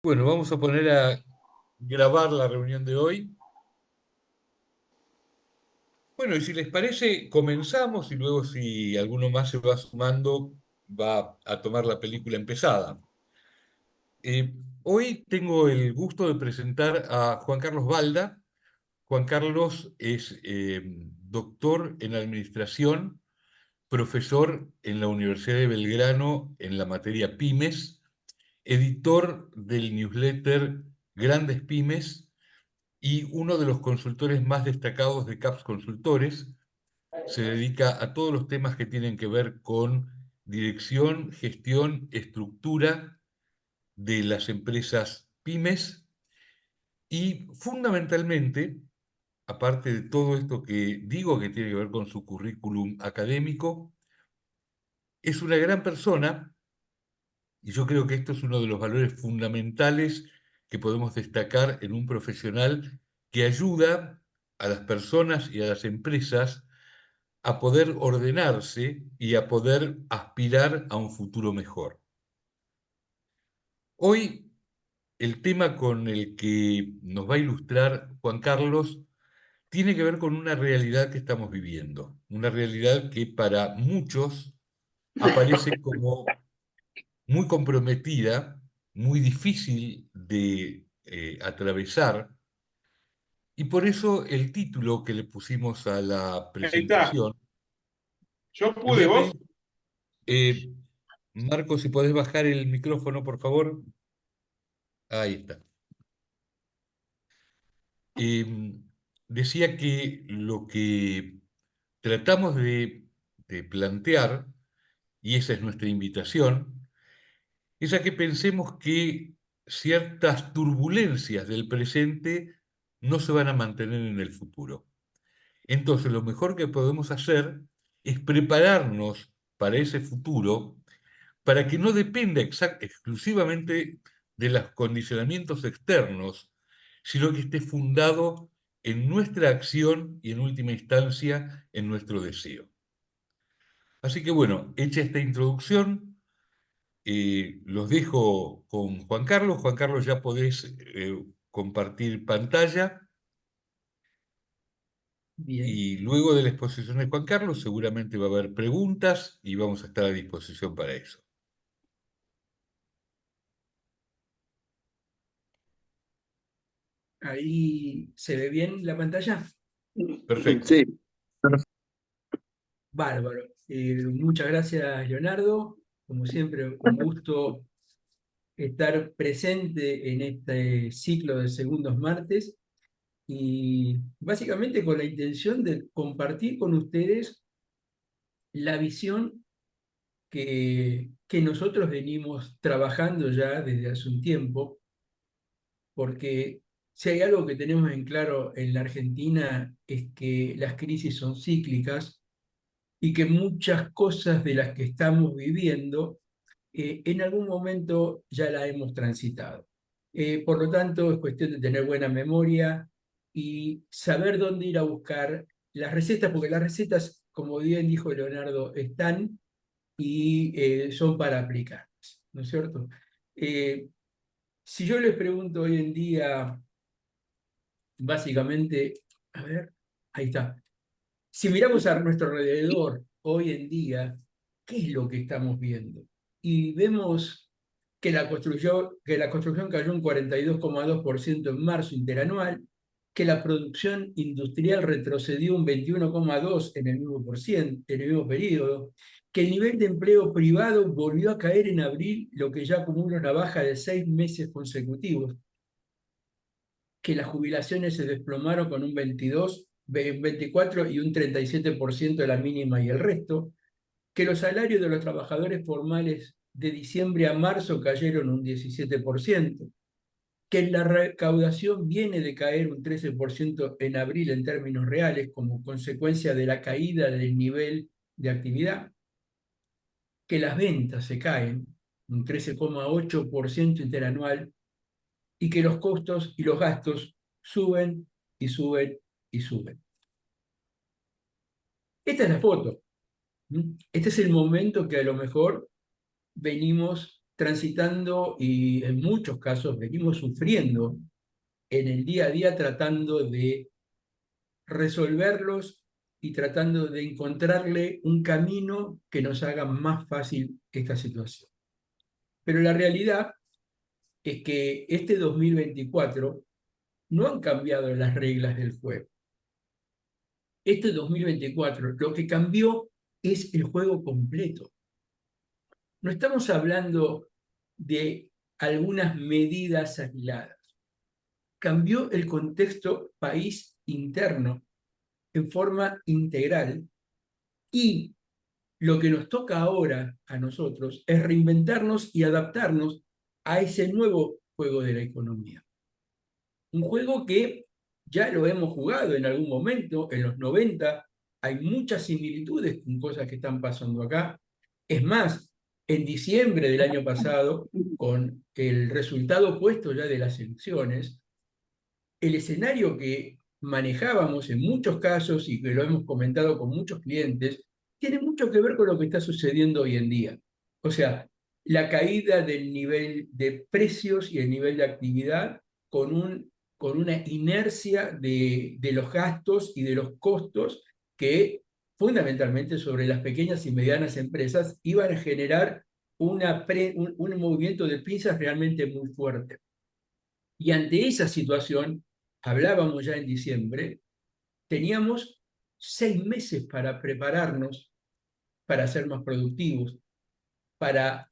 Bueno, vamos a poner a grabar la reunión de hoy. Bueno, y si les parece, comenzamos y luego si alguno más se va sumando, va a tomar la película empezada. Hoy tengo el gusto de presentar a Juan Carlos Balda. Juan Carlos es doctor en administración, profesor en la Universidad de Belgrano en la materia Pymes, editor del newsletter Grandes Pymes y uno de los consultores más destacados de CAPS Consultores. Se dedica a todos los temas que tienen que ver con dirección, gestión, estructura de las empresas pymes y fundamentalmente, aparte de todo esto que digo que tiene que ver con su currículum académico, es una gran persona y yo creo que esto es uno de los valores fundamentales que podemos destacar en un profesional que ayuda a las personas y a las empresas a poder ordenarse y a poder aspirar a un futuro mejor. Hoy el tema con el que nos va a ilustrar Juan Carlos tiene que ver con una realidad que estamos viviendo, una realidad que para muchos aparece como muy comprometida, muy difícil de atravesar, y por eso el título que le pusimos a la Ahí está. presentación, Yo le voy pude, a vos. pedir, Marco, si podés bajar el micrófono, por favor. Ahí está. Decía que lo que tratamos de plantear, y esa es nuestra invitación, es a que pensemos que ciertas turbulencias del presente no se van a mantener en el futuro. Entonces, lo mejor que podemos hacer es prepararnos para ese futuro, para que no dependa exclusivamente de los condicionamientos externos, sino que esté fundado en nuestra acción y en última instancia en nuestro deseo. Así que bueno, hecha esta introducción, los dejo con Juan Carlos. Juan Carlos, ya podés compartir pantalla Bien, y luego de la exposición de Juan Carlos seguramente va a haber preguntas y vamos a estar a disposición para eso. ahí se ve bien la pantalla. Perfecto. Sí, Bárbaro. Muchas gracias, Leonardo. Como siempre, un gusto estar presente en este ciclo de segundos martes y básicamente con la intención de compartir con ustedes la visión que nosotros venimos trabajando ya desde hace un tiempo, porque si hay algo que tenemos en claro en la Argentina es que las crisis son cíclicas y que muchas cosas de las que estamos viviendo en algún momento ya la hemos transitado. Por lo tanto, es cuestión de tener buena memoria y saber dónde ir a buscar las recetas, porque las recetas, como bien dijo Leonardo, están y son para aplicarlas, ¿no es cierto? Eh, si yo les pregunto hoy en día, básicamente, a ver, ahí está. Si miramos a nuestro alrededor hoy en día, ¿qué es lo que estamos viendo? Y vemos que la construcción cayó un 42,2% en marzo interanual, que la producción industrial retrocedió un 21,2% en el mismo periodo, que el nivel de empleo privado volvió a caer en abril, lo que ya acumula una baja de 6 meses consecutivos, que las jubilaciones se desplomaron con un 22, un 24 y un 37% de la mínima y el resto, que los salarios de los trabajadores formales de diciembre a marzo cayeron un 17%, que la recaudación viene de caer un 13% en abril en términos reales como consecuencia de la caída del nivel de actividad, que las ventas se caen un 13,8% interanual y que los costos y los gastos suben y suben y suben. Esta es la foto. Este es el momento que a lo mejor venimos transitando y en muchos casos venimos sufriendo en el día a día tratando de resolverlos y tratando de encontrarle un camino que nos haga más fácil esta situación. Pero la realidad es que este 2024 no han cambiado las reglas del juego. Este 2024 lo que cambió es el juego completo. No estamos hablando de algunas medidas aisladas. Cambió el contexto país interno en forma integral y lo que nos toca ahora a nosotros es reinventarnos y adaptarnos a ese nuevo juego de la economía. Un juego que ya lo hemos jugado en algún momento, en los 90, hay muchas similitudes con cosas que están pasando acá. Es más, en diciembre del año pasado, con el resultado puesto ya de las elecciones, el escenario que manejábamos en muchos casos y que lo hemos comentado con muchos clientes, tiene mucho que ver con lo que está sucediendo hoy en día. O sea, la caída del nivel de precios y el nivel de actividad con una inercia de los gastos y de los costos que fundamentalmente sobre las pequeñas y medianas empresas iban a generar un movimiento de pinzas realmente muy fuerte. Y ante esa situación, hablábamos ya en diciembre, teníamos 6 meses para prepararnos, para ser más productivos, para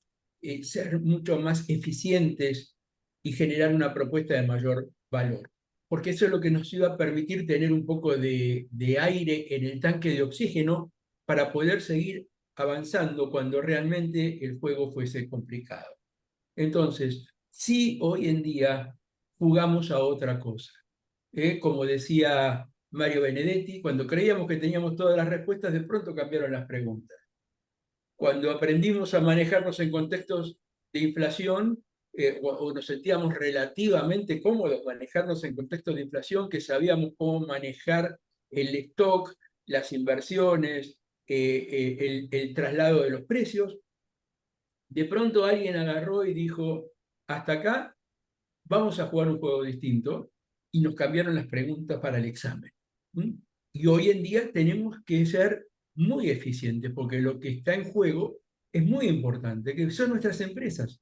ser mucho más eficientes y generar una propuesta de mayor valor. Porque eso es lo que nos iba a permitir tener un poco de aire en el tanque de oxígeno para poder seguir avanzando cuando realmente el juego fuese complicado. Entonces, sí, hoy en día jugamos a otra cosa. Como decía Mario Benedetti, cuando creíamos que teníamos todas las respuestas, de pronto cambiaron las preguntas. Cuando aprendimos a manejarnos en contextos de inflación, o nos sentíamos relativamente cómodos manejarnos en contextos de inflación, que sabíamos cómo manejar el stock, las inversiones, el traslado de los precios, de pronto alguien agarró y dijo, hasta acá vamos a jugar un juego distinto y nos cambiaron las preguntas para el examen. ¿Mm? Y hoy en día tenemos que ser muy eficientes porque lo que está en juego es muy importante, que son nuestras empresas.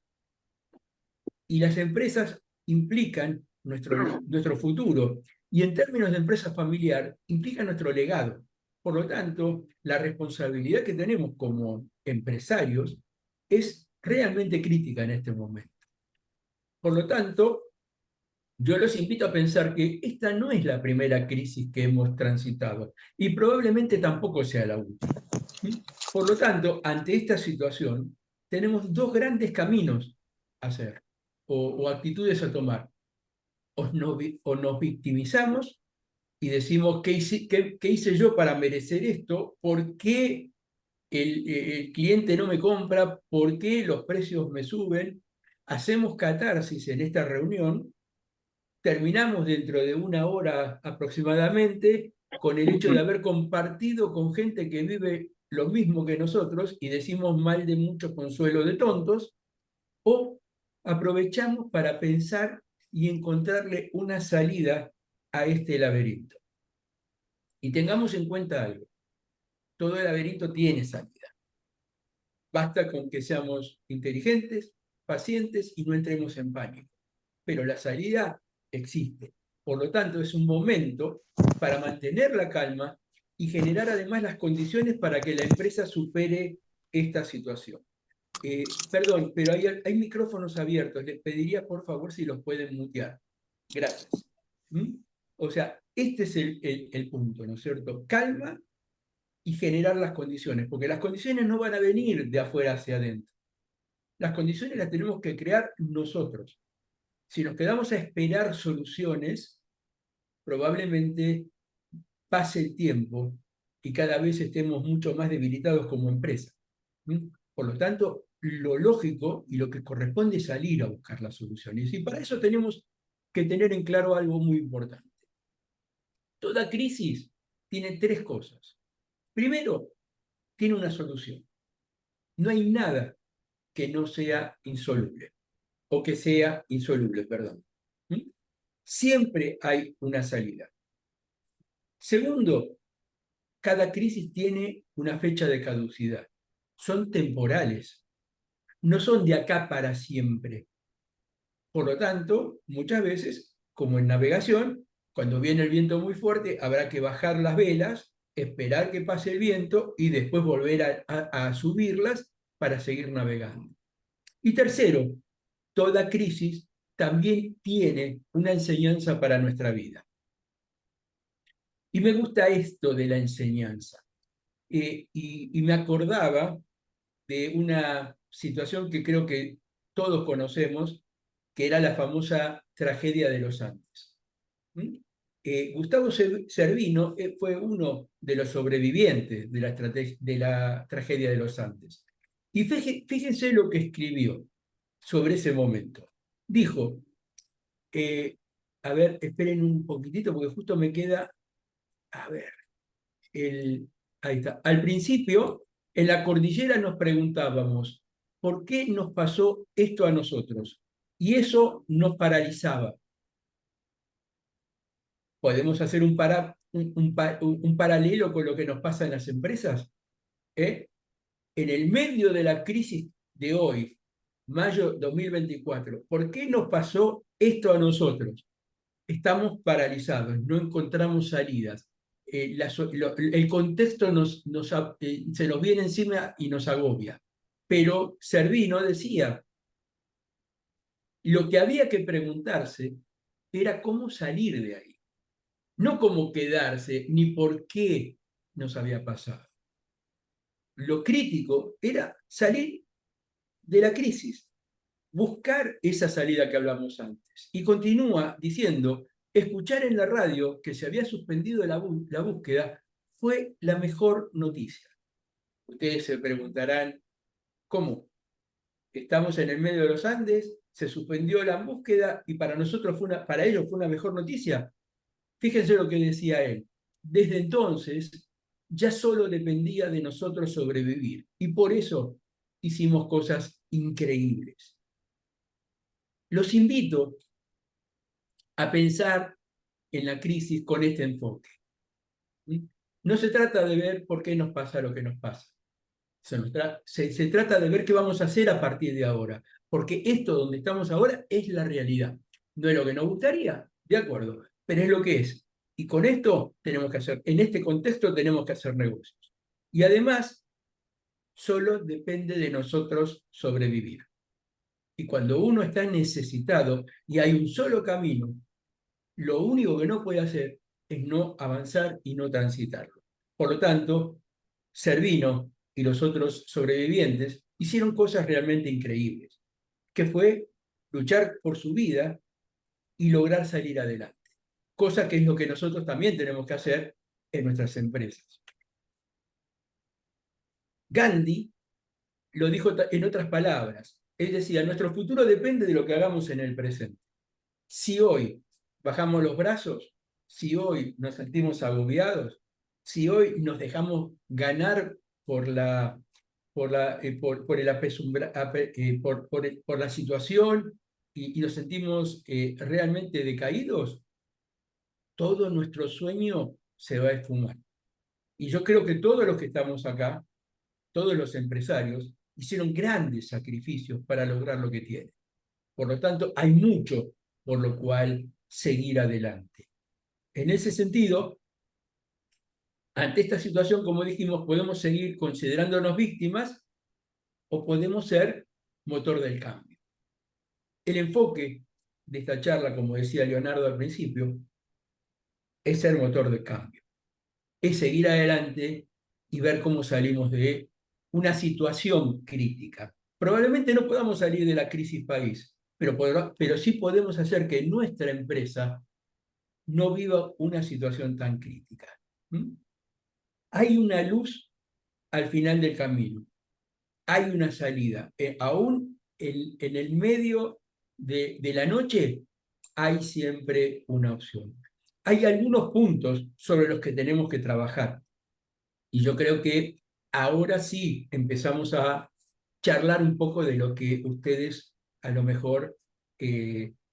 Y las empresas implican nuestro futuro. Y en términos de empresa familiar, implica nuestro legado. Por lo tanto, la responsabilidad que tenemos como empresarios es realmente crítica en este momento. Por lo tanto, yo los invito a pensar que esta no es la primera crisis que hemos transitado y probablemente tampoco sea la última. Por lo tanto, ante esta situación, tenemos dos grandes caminos a hacer o actitudes a tomar. O nos victimizamos y decimos, ¿qué hice yo para merecer esto? ¿Por qué el cliente no me compra? ¿Por qué los precios me suben? Hacemos catarsis en esta reunión, terminamos dentro de una hora aproximadamente con el hecho de haber compartido con gente que vive lo mismo que nosotros y decimos mal de mucho consuelo de tontos, o aprovechamos para pensar y encontrarle una salida a este laberinto. Y tengamos en cuenta algo, todo el laberinto tiene salida. Basta con que seamos inteligentes, pacientes y no entremos en pánico. Pero la salida existe. Por lo tanto, es un momento para mantener la calma y generar además las condiciones para que la empresa supere esta situación. Perdón, pero hay micrófonos abiertos. Les pediría por favor si los pueden mutear. Gracias. ¿Mm? O sea, este es el punto, ¿no es cierto? Calma y generar las condiciones, porque las condiciones no van a venir de afuera hacia adentro. Las condiciones las tenemos que crear nosotros. Si nos quedamos a esperar soluciones, probablemente pase el tiempo y cada vez estemos mucho más debilitados como empresa. Por lo tanto, lo lógico y lo que corresponde es salir a buscar las soluciones. Y para eso tenemos que tener en claro algo muy importante. Toda crisis tiene tres cosas. Primero, tiene una solución. No hay nada que no sea insoluble, o que sea insoluble, perdón. ¿Mm? Siempre hay una salida. Segundo, cada crisis tiene una fecha de caducidad. Son temporales, no son de acá para siempre. Por lo tanto, muchas veces, como en navegación, cuando viene el viento muy fuerte, habrá que bajar las velas, esperar que pase el viento y después volver a subirlas para seguir navegando. Y tercero, toda crisis también tiene una enseñanza para nuestra vida. Y me gusta esto de la enseñanza. Y me acordaba de una situación que creo que todos conocemos, que era la famosa tragedia de los Andes. ¿Mm? Gustavo Cervino fue uno de los sobrevivientes de la tragedia de los Andes. Y fíjense lo que escribió sobre ese momento. Dijo, a ver, esperen un poquitito porque justo me queda, a ver, ahí está. Al principio, en la cordillera nos preguntábamos, ¿por qué nos pasó esto a nosotros? Y eso nos paralizaba. ¿Podemos hacer un paralelo con lo que nos pasa en las empresas? ¿Eh? En el medio de la crisis de hoy, mayo 2024, ¿por qué nos pasó esto a nosotros? Estamos paralizados, no encontramos salidas. El contexto se nos viene encima y nos agobia. Pero Cervino decía, lo que había que preguntarse era cómo salir de ahí, no cómo quedarse, ni por qué nos había pasado. Lo crítico era salir de la crisis, buscar esa salida que hablamos antes. Y continúa diciendo, escuchar en la radio que se había suspendido la búsqueda fue la mejor noticia. Ustedes se preguntarán, ¿cómo? Estamos en el medio de los Andes, se suspendió la búsqueda y para nosotros para ellos fue una mejor noticia. Fíjense lo que decía él. Desde entonces ya solo dependía de nosotros sobrevivir y por eso hicimos cosas increíbles. Los invito a pensar en la crisis con este enfoque. No se trata de ver por qué nos pasa lo que nos pasa. Se trata de ver qué vamos a hacer a partir de ahora. Porque esto donde estamos ahora es la realidad. No es lo que nos gustaría, de acuerdo, pero es lo que es. Y con esto tenemos que hacer, en este contexto tenemos que hacer negocios. Y además, solo depende de nosotros sobrevivir. Y cuando uno está necesitado y hay un solo camino, lo único que no puede hacer es no avanzar y no transitarlo. Por lo tanto, Cervino y los otros sobrevivientes hicieron cosas realmente increíbles, que fue luchar por su vida y lograr salir adelante. Cosa que es lo que nosotros también tenemos que hacer en nuestras empresas. Gandhi lo dijo en otras palabras. Él decía, nuestro futuro depende de lo que hagamos en el presente. Si hoy bajamos los brazos, si hoy nos sentimos agobiados, si hoy nos dejamos ganar por la situación y nos sentimos realmente decaídos, todo nuestro sueño se va a esfumar. Y yo creo que todos los que estamos acá, todos los empresarios, hicieron grandes sacrificios para lograr lo que tienen. Por lo tanto, hay mucho por lo cual seguir adelante. En ese sentido, ante esta situación, como dijimos, podemos seguir considerándonos víctimas o podemos ser motor del cambio. El enfoque de esta charla, como decía Leonardo al principio, es ser motor del cambio. Es seguir adelante y ver cómo salimos de una situación crítica. Probablemente no podamos salir de la crisis país, pero sí podemos hacer que nuestra empresa no viva una situación tan crítica. Hay una luz al final del camino, hay una salida. Aún en el medio de la noche hay siempre una opción. Hay algunos puntos sobre los que tenemos que trabajar y yo creo que ahora sí empezamos a charlar un poco de lo que ustedes a lo mejor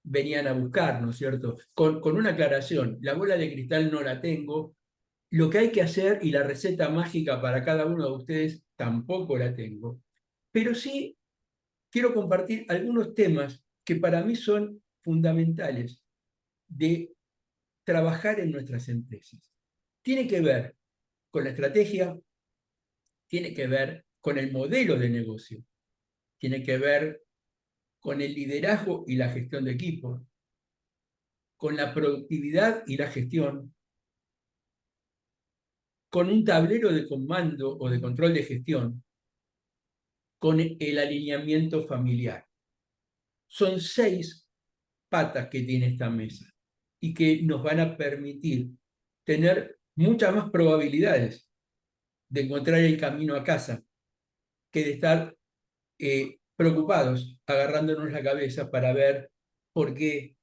venían a buscar, ¿no es cierto? Con una aclaración, la bola de cristal no la tengo, lo que hay que hacer y la receta mágica para cada uno de ustedes tampoco la tengo, pero sí quiero compartir algunos temas que para mí son fundamentales de trabajar en nuestras empresas. Tiene que ver con la estrategia, tiene que ver con el modelo de negocio, tiene que ver con el liderazgo y la gestión de equipos, con la productividad y la gestión, con un tablero de comando o de control de gestión, con el alineamiento familiar. Son 6 patas que tiene esta mesa y que nos van a permitir tener muchas más probabilidades de encontrar el camino a casa que de estar preocupados agarrándonos la cabeza para ver por qué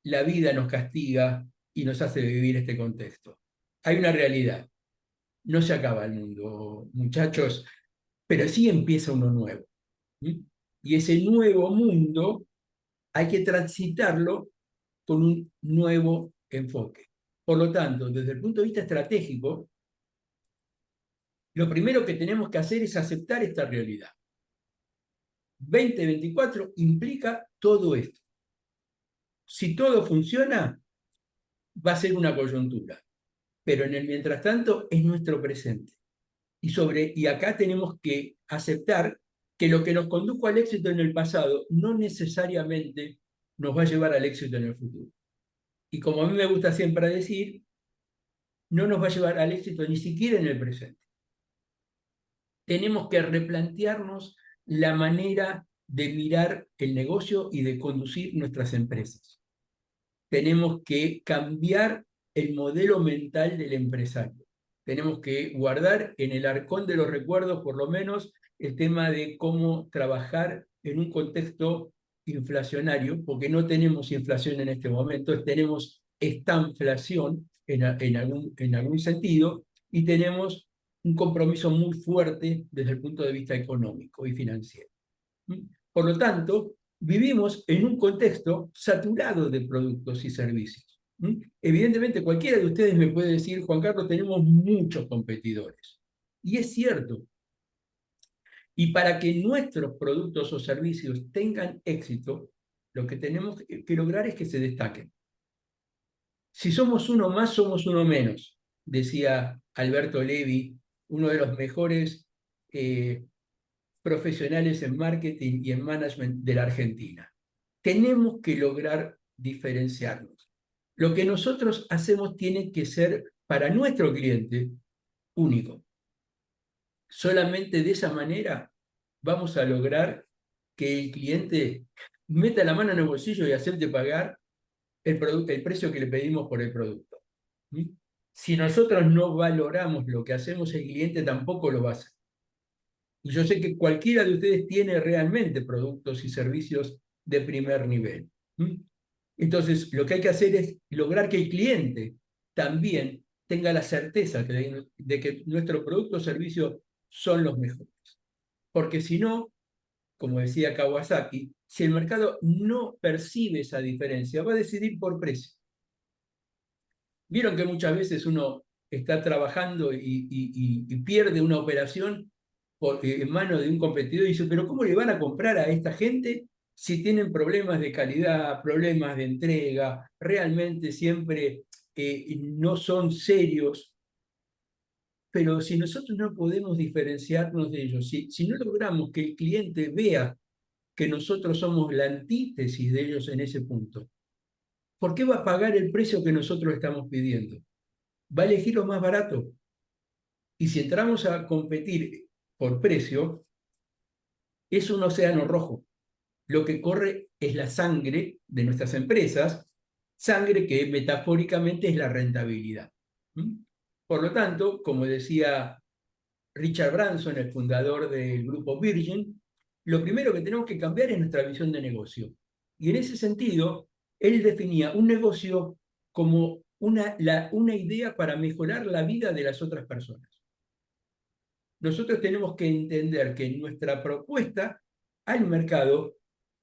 la vida nos castiga y nos hace vivir este contexto. Hay una realidad, no se acaba el mundo, muchachos, pero sí empieza uno nuevo. ¿Sí? Y ese nuevo mundo hay que transitarlo con un nuevo enfoque. Por lo tanto, desde el punto de vista estratégico, lo primero que tenemos que hacer es aceptar esta realidad. 2024 implica todo esto. Si todo funciona, va a ser una coyuntura, pero en el mientras tanto es nuestro presente. Y acá tenemos que aceptar que lo que nos condujo al éxito en el pasado no necesariamente nos va a llevar al éxito en el futuro. Y como a mí me gusta siempre decir, no nos va a llevar al éxito ni siquiera en el presente. Tenemos que replantearnos la manera de mirar el negocio y de conducir nuestras empresas. Tenemos que cambiar el modelo mental del empresario. Tenemos que guardar en el arcón de los recuerdos, por lo menos, el tema de cómo trabajar en un contexto inflacionario, porque no tenemos inflación en este momento, tenemos estanflación en algún sentido, y tenemos un compromiso muy fuerte desde el punto de vista económico y financiero. Por lo tanto, vivimos en un contexto saturado de productos y servicios. Evidentemente, cualquiera de ustedes me puede decir, Juan Carlos, tenemos muchos competidores. Y es cierto. Y para que nuestros productos o servicios tengan éxito, lo que tenemos que lograr es que se destaquen. Si somos uno más, somos uno menos, decía Alberto Levi, uno de los mejores profesionales en marketing y en management de la Argentina. Tenemos que lograr diferenciarnos. Lo que nosotros hacemos tiene que ser para nuestro cliente único. Solamente de esa manera vamos a lograr que el cliente meta la mano en el bolsillo y acepte pagar el precio que le pedimos por el producto. Si nosotros no valoramos lo que hacemos, el cliente tampoco lo va a hacer. Y yo sé que cualquiera de ustedes tiene realmente productos y servicios de primer nivel. Entonces, lo que hay que hacer es lograr que el cliente también tenga la certeza de que nuestros productos o servicios son los mejores. Porque si no, como decía Kawasaki, si el mercado no percibe esa diferencia, va a decidir por precio. Vieron que muchas veces uno está trabajando y pierde una operación en manos de un competidor y dice, pero ¿cómo le van a comprar a esta gente si tienen problemas de calidad, problemas de entrega, realmente siempre no son serios? Pero si nosotros no podemos diferenciarnos de ellos, si no logramos que el cliente vea que nosotros somos la antítesis de ellos en ese punto, ¿por qué va a pagar el precio que nosotros estamos pidiendo? Va a elegir lo más barato. Y si entramos a competir por precio, es un océano rojo. Lo que corre es la sangre de nuestras empresas, sangre que metafóricamente es la rentabilidad. Por lo tanto, como decía Richard Branson, el fundador del grupo Virgin, lo primero que tenemos que cambiar es nuestra visión de negocio. Y en ese sentido, él definía un negocio como una idea para mejorar la vida de las otras personas. nosotros tenemos que entender que nuestra propuesta al mercado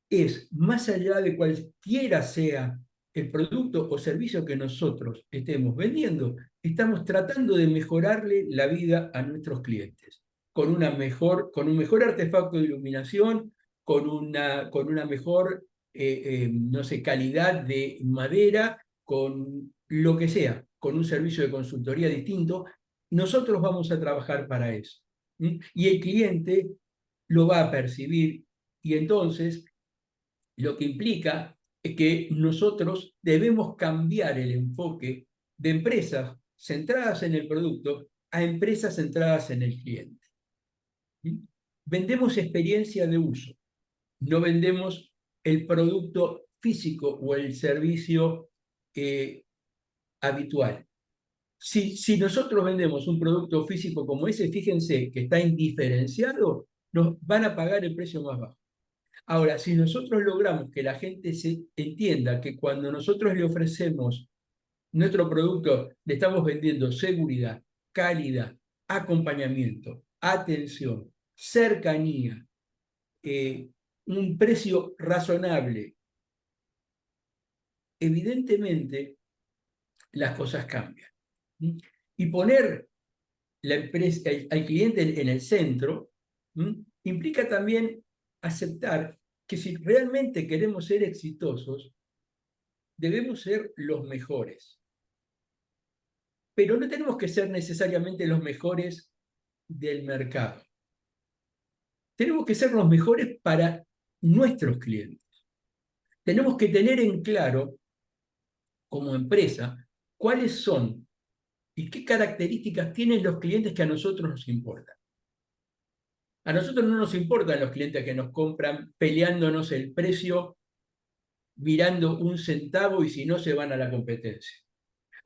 es, más allá de cualquiera sea el producto o servicio que nosotros estemos vendiendo, estamos tratando de mejorarle la vida a nuestros clientes con un mejor artefacto de iluminación, con una mejor, no sé, calidad de madera, con lo que sea, con un servicio de consultoría distinto. Nosotros vamos a trabajar para eso. Y el cliente lo va a percibir, y entonces lo que implica es que nosotros debemos cambiar el enfoque de empresas centradas en el producto a empresas centradas en el cliente. Vendemos experiencia de uso, no vendemos el producto físico o el servicio habitual. Si nosotros vendemos un producto físico como ese, fíjense que está indiferenciado, nos van a pagar el precio más bajo. Ahora, si nosotros logramos que la gente se entienda que cuando nosotros le ofrecemos nuestro producto, le estamos vendiendo seguridad, calidad, acompañamiento, atención, cercanía, un precio razonable, evidentemente las cosas cambian. Y poner la empresa, al cliente en el centro, implica también aceptar que si realmente queremos ser exitosos, debemos ser los mejores. Pero no tenemos que ser necesariamente los mejores del mercado. Tenemos que ser los mejores para nuestros clientes. Tenemos que tener en claro, como empresa, cuáles son y qué características tienen los clientes que a nosotros nos importan. A nosotros no nos importan los clientes que nos compran peleándonos el precio, mirando un centavo y si no se van a la competencia.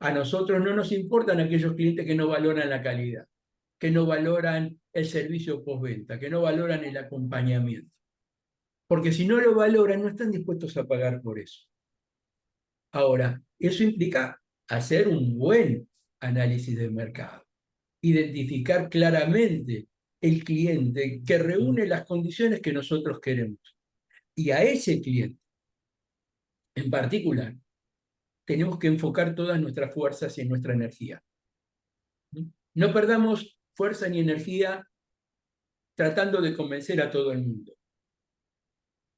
A nosotros no nos importan aquellos clientes que no valoran la calidad, que no valoran el servicio postventa, que no valoran el acompañamiento. Porque si no lo valoran, no están dispuestos a pagar por eso. Ahora, eso implica hacer un buen análisis del mercado, identificar claramente el cliente que reúne las condiciones que nosotros queremos. Y a ese cliente, en particular, tenemos que enfocar todas nuestras fuerzas y nuestra energía. No perdamos fuerza ni energía tratando de convencer a todo el mundo.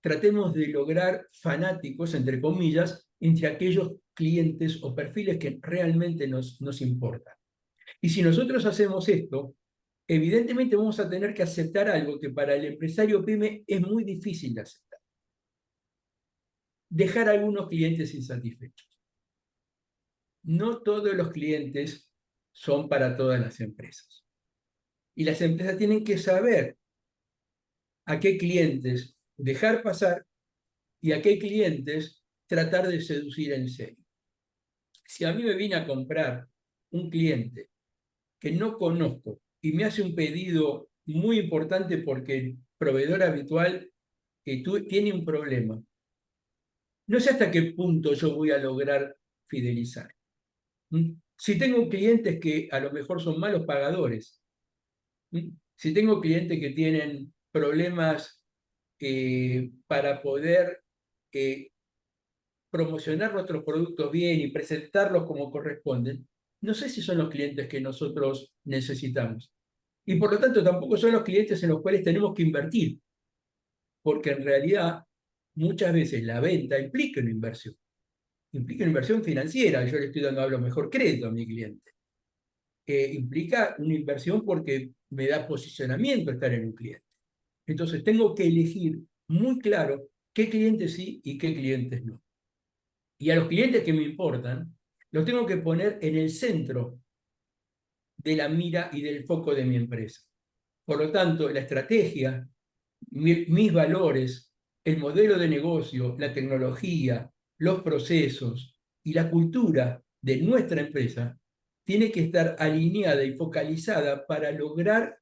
Tratemos de lograr fanáticos, entre comillas, entre aquellos clientes o perfiles que realmente nos importan. Y si nosotros hacemos esto, evidentemente vamos a tener que aceptar algo que para el empresario pyme es muy difícil de aceptar. Dejar a algunos clientes insatisfechos. No todos los clientes son para todas las empresas. Y las empresas tienen que saber a qué clientes dejar pasar y a qué clientes tratar de seducir en serio. Si a mí me viene a comprar un cliente que no conozco y me hace un pedido muy importante porque el proveedor habitual tiene un problema, no sé hasta qué punto yo voy a lograr fidelizar. Si tengo clientes que a lo mejor son malos pagadores, si tengo clientes que tienen problemas para poder promocionar nuestros productos bien y presentarlos como corresponden, no sé si son los clientes que nosotros necesitamos. Y por lo tanto tampoco son los clientes en los cuales tenemos que invertir, porque en realidad muchas veces la venta implica una inversión financiera. Yo le estoy dando a lo mejor crédito a mi cliente. Implica una inversión porque me da posicionamiento estar en un cliente. Entonces tengo que elegir muy claro qué clientes sí y qué clientes no. Y a los clientes que me importan, los tengo que poner en el centro de la mira y del foco de mi empresa. Por lo tanto, la estrategia, mis valores, el modelo de negocio, la tecnología, los procesos y la cultura de nuestra empresa tiene que estar alineada y focalizada para lograr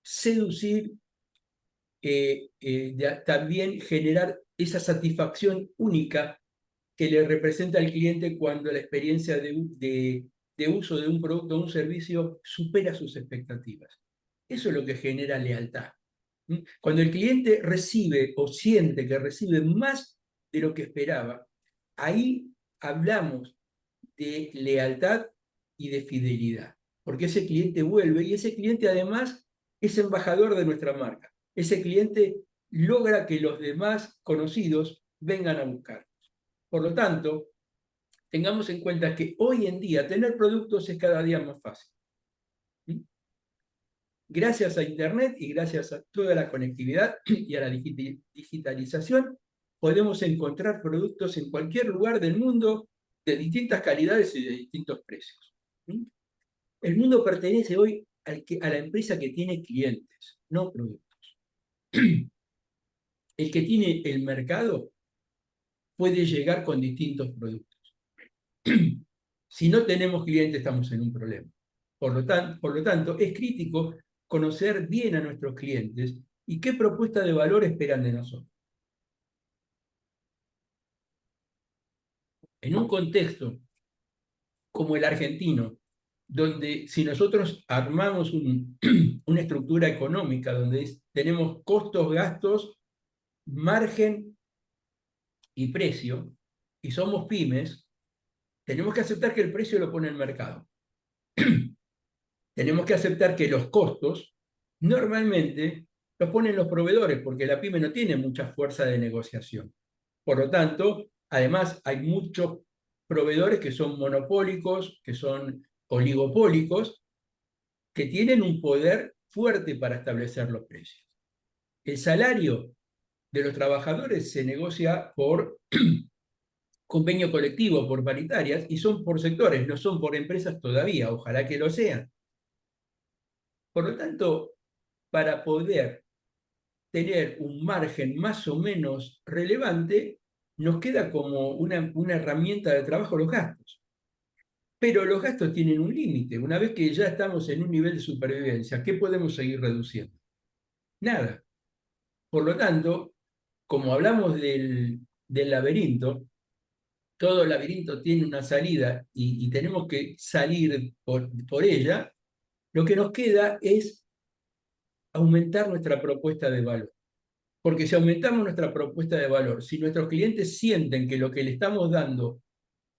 seducir, también generar esa satisfacción única que le representa al cliente cuando la experiencia de uso de un producto o un servicio supera sus expectativas. Eso es lo que genera lealtad. Cuando el cliente recibe o siente que recibe más de lo que esperaba, ahí hablamos de lealtad y de fidelidad, porque ese cliente vuelve y ese cliente además es embajador de nuestra marca. Ese cliente logra que los demás conocidos vengan a buscar. Por lo tanto, tengamos en cuenta que hoy en día tener productos es cada día más fácil. Gracias a Internet y gracias a toda la conectividad y a la digitalización, podemos encontrar productos en cualquier lugar del mundo de distintas calidades y de distintos precios. El mundo pertenece hoy a la empresa que tiene clientes, no productos. El que tiene el mercado puede llegar con distintos productos. Si no tenemos clientes, estamos en un problema. Por lo tanto, es crítico conocer bien a nuestros clientes y qué propuesta de valor esperan de nosotros. En un contexto como el argentino, donde si nosotros armamos una estructura económica donde tenemos costos, gastos, margen y precio, y somos pymes, tenemos que aceptar que el precio lo pone el mercado. Tenemos que aceptar que los costos normalmente los ponen los proveedores, porque la pyme no tiene mucha fuerza de negociación. Por lo tanto, además hay muchos proveedores que son monopólicos, que son oligopólicos, que tienen un poder fuerte para establecer los precios. El salario de los trabajadores se negocia por convenio colectivo, por paritarias, y son por sectores, no son por empresas todavía, ojalá que lo sean. Por lo tanto, para poder tener un margen más o menos relevante, nos queda como una herramienta de trabajo los gastos. Pero los gastos tienen un límite. Una vez que ya estamos en un nivel de supervivencia, ¿qué podemos seguir reduciendo? Nada. Por lo tanto, como hablamos del laberinto, todo laberinto tiene una salida y tenemos que salir por ella, lo que nos queda es aumentar nuestra propuesta de valor. Porque si aumentamos nuestra propuesta de valor, si nuestros clientes sienten que lo que le estamos dando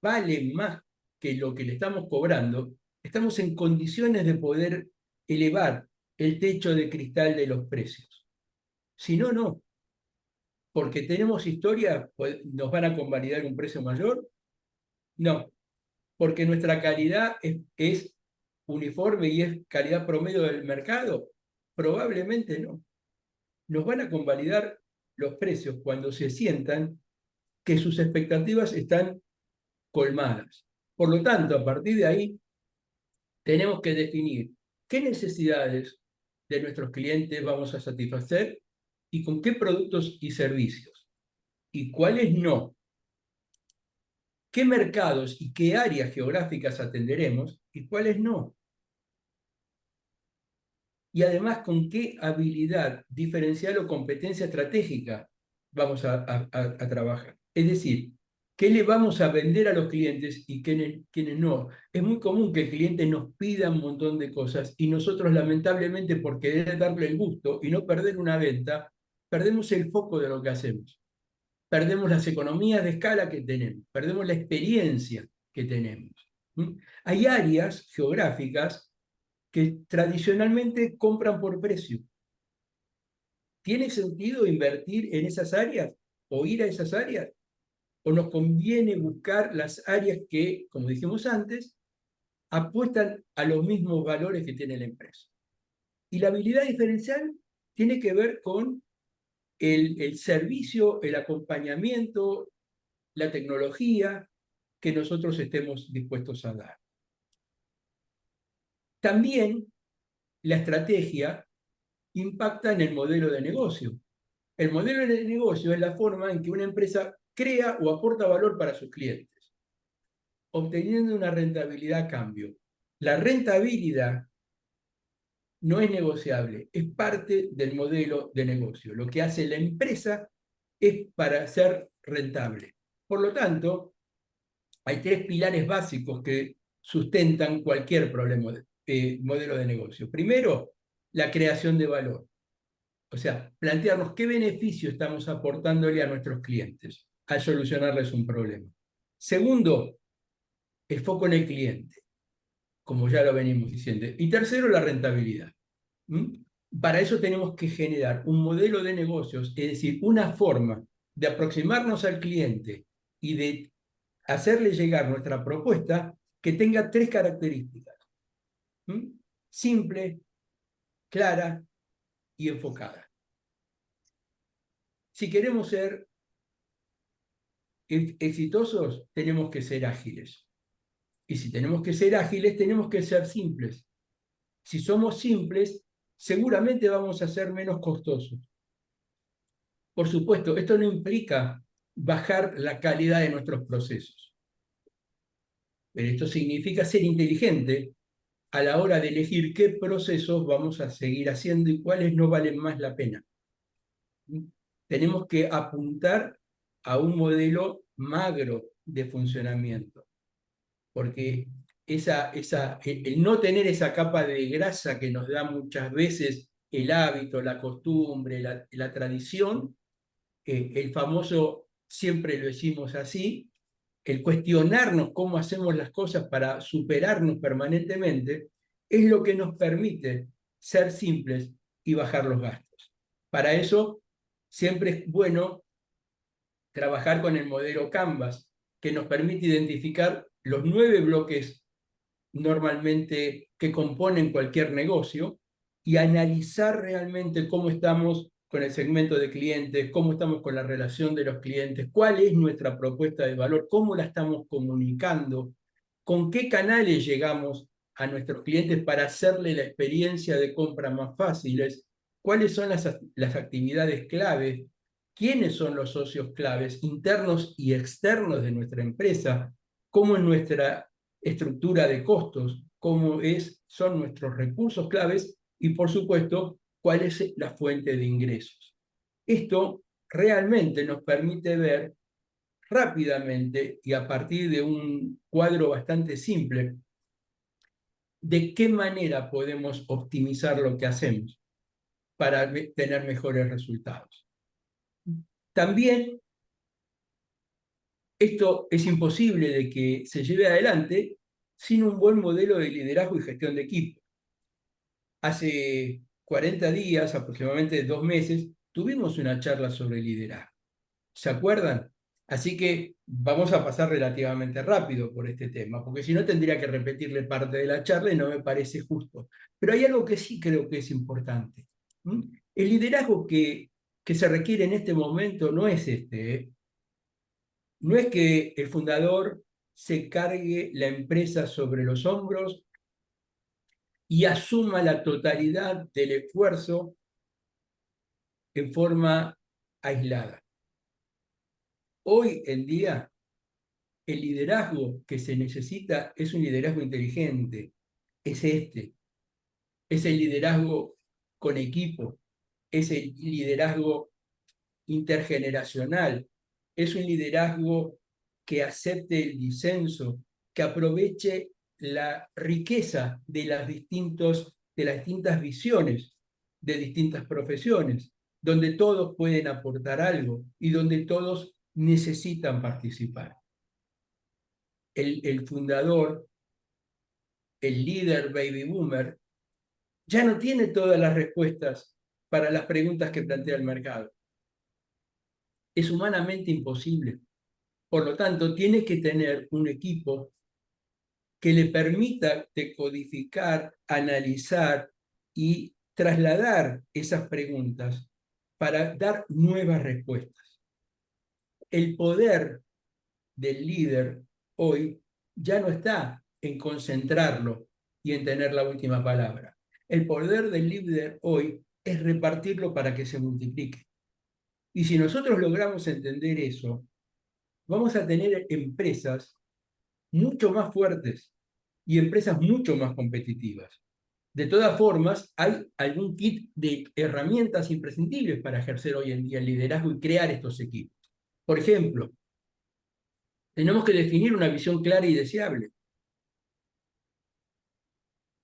vale más que lo que le estamos cobrando, estamos en condiciones de poder elevar el techo de cristal de los precios. Si no, no. Porque tenemos historia, ¿nos van a convalidar un precio mayor? No. Porque nuestra calidad es uniforme y es calidad promedio del mercado. Probablemente no. Nos van a convalidar los precios cuando se sientan que sus expectativas están colmadas. Por lo tanto, a partir de ahí, tenemos que definir qué necesidades de nuestros clientes vamos a satisfacer y con qué productos y servicios, y cuáles no. ¿Qué mercados y qué áreas geográficas atenderemos y cuáles no? Y además, ¿con qué habilidad diferencial o competencia estratégica vamos a trabajar? Es decir, ¿qué le vamos a vender a los clientes y quiénes no? Es muy común que el cliente nos pida un montón de cosas y nosotros, lamentablemente, por querer darle el gusto y no perder una venta, perdemos el foco de lo que hacemos. Perdemos las economías de escala que tenemos, perdemos la experiencia que tenemos. Hay áreas geográficas que tradicionalmente compran por precio. ¿Tiene sentido invertir en esas áreas o ir a esas áreas? ¿O nos conviene buscar las áreas que, como dijimos antes, apuestan a los mismos valores que tiene la empresa? Y la habilidad diferencial tiene que ver con el servicio, el acompañamiento, la tecnología que nosotros estemos dispuestos a dar. También la estrategia impacta en el modelo de negocio. El modelo de negocio es la forma en que una empresa crea o aporta valor para sus clientes, obteniendo una rentabilidad a cambio. La rentabilidad no es negociable, es parte del modelo de negocio. Lo que hace la empresa es para ser rentable. Por lo tanto, hay tres pilares básicos que sustentan cualquier modelo de negocio. Primero, la creación de valor. O sea, plantearnos qué beneficio estamos aportándole a nuestros clientes al solucionarles un problema. Segundo, el foco en el cliente, como ya lo venimos diciendo. Y tercero, la rentabilidad. ¿Mm? Para eso tenemos que generar un modelo de negocios, es decir, una forma de aproximarnos al cliente y de hacerle llegar nuestra propuesta que tenga tres características. ¿Mm? Simple, clara y enfocada. Si queremos ser exitosos, tenemos que ser ágiles. Y si tenemos que ser ágiles, tenemos que ser simples. Si somos simples, seguramente vamos a ser menos costosos. Por supuesto, esto no implica bajar la calidad de nuestros procesos, pero esto significa ser inteligente a la hora de elegir qué procesos vamos a seguir haciendo y cuáles no valen más la pena. Tenemos que apuntar a un modelo magro de funcionamiento, porque el no tener esa capa de grasa que nos da muchas veces el hábito, la costumbre, la tradición, el famoso, siempre lo decimos así, el cuestionarnos cómo hacemos las cosas para superarnos permanentemente, es lo que nos permite ser simples y bajar los gastos. Para eso, siempre es bueno trabajar con el modelo Canvas, que nos permite identificar los 9 bloques normalmente que componen cualquier negocio y analizar realmente cómo estamos con el segmento de clientes, cómo estamos con la relación de los clientes, cuál es nuestra propuesta de valor, cómo la estamos comunicando, con qué canales llegamos a nuestros clientes para hacerle la experiencia de compra más fáciles, cuáles son las actividades claves, quiénes son los socios claves internos y externos de nuestra empresa, cómo es nuestra estructura de costos, son nuestros recursos claves y, por supuesto, cuál es la fuente de ingresos. Esto realmente nos permite ver rápidamente y a partir de un cuadro bastante simple de qué manera podemos optimizar lo que hacemos para tener mejores resultados. También esto es imposible de que se lleve adelante sin un buen modelo de liderazgo y gestión de equipo. Hace 40 días, aproximadamente 2 meses, tuvimos una charla sobre liderazgo. ¿Se acuerdan? Así que vamos a pasar relativamente rápido por este tema, porque si no tendría que repetirle parte de la charla y no me parece justo. Pero hay algo que sí creo que es importante. ¿Mm? El liderazgo que se requiere en este momento no es este, ¿eh? No es que el fundador se cargue la empresa sobre los hombros y asuma la totalidad del esfuerzo en forma aislada. Hoy en día, el liderazgo que se necesita es un liderazgo inteligente, es este, es el liderazgo con equipo, es el liderazgo intergeneracional, es un liderazgo que acepte el disenso, que aproveche la riqueza de las distintas visiones de distintas profesiones, donde todos pueden aportar algo y donde todos necesitan participar. El fundador, el líder baby boomer, ya no tiene todas las respuestas para las preguntas que plantea el mercado. Es humanamente imposible. Por lo tanto, tiene que tener un equipo que le permita decodificar, analizar y trasladar esas preguntas para dar nuevas respuestas. El poder del líder hoy ya no está en concentrarlo y en tener la última palabra. El poder del líder hoy es repartirlo para que se multiplique. Y si nosotros logramos entender eso, vamos a tener empresas mucho más fuertes y empresas mucho más competitivas. De todas formas, hay algún kit de herramientas imprescindibles para ejercer hoy en día el liderazgo y crear estos equipos. Por ejemplo, tenemos que definir una visión clara y deseable.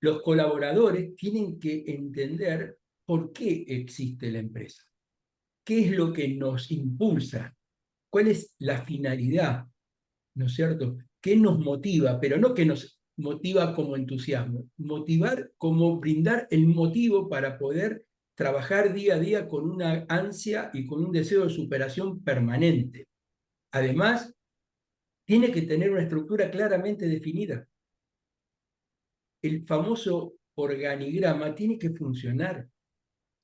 los colaboradores tienen que entender por qué existe la empresa, qué es lo que nos impulsa, cuál es la finalidad, ¿no es cierto? ¿Qué nos motiva? Pero no que nos motiva como entusiasmo, motivar como brindar el motivo para poder trabajar día a día con una ansia y con un deseo de superación permanente. Además, tiene que tener una estructura claramente definida. El famoso organigrama tiene que funcionar.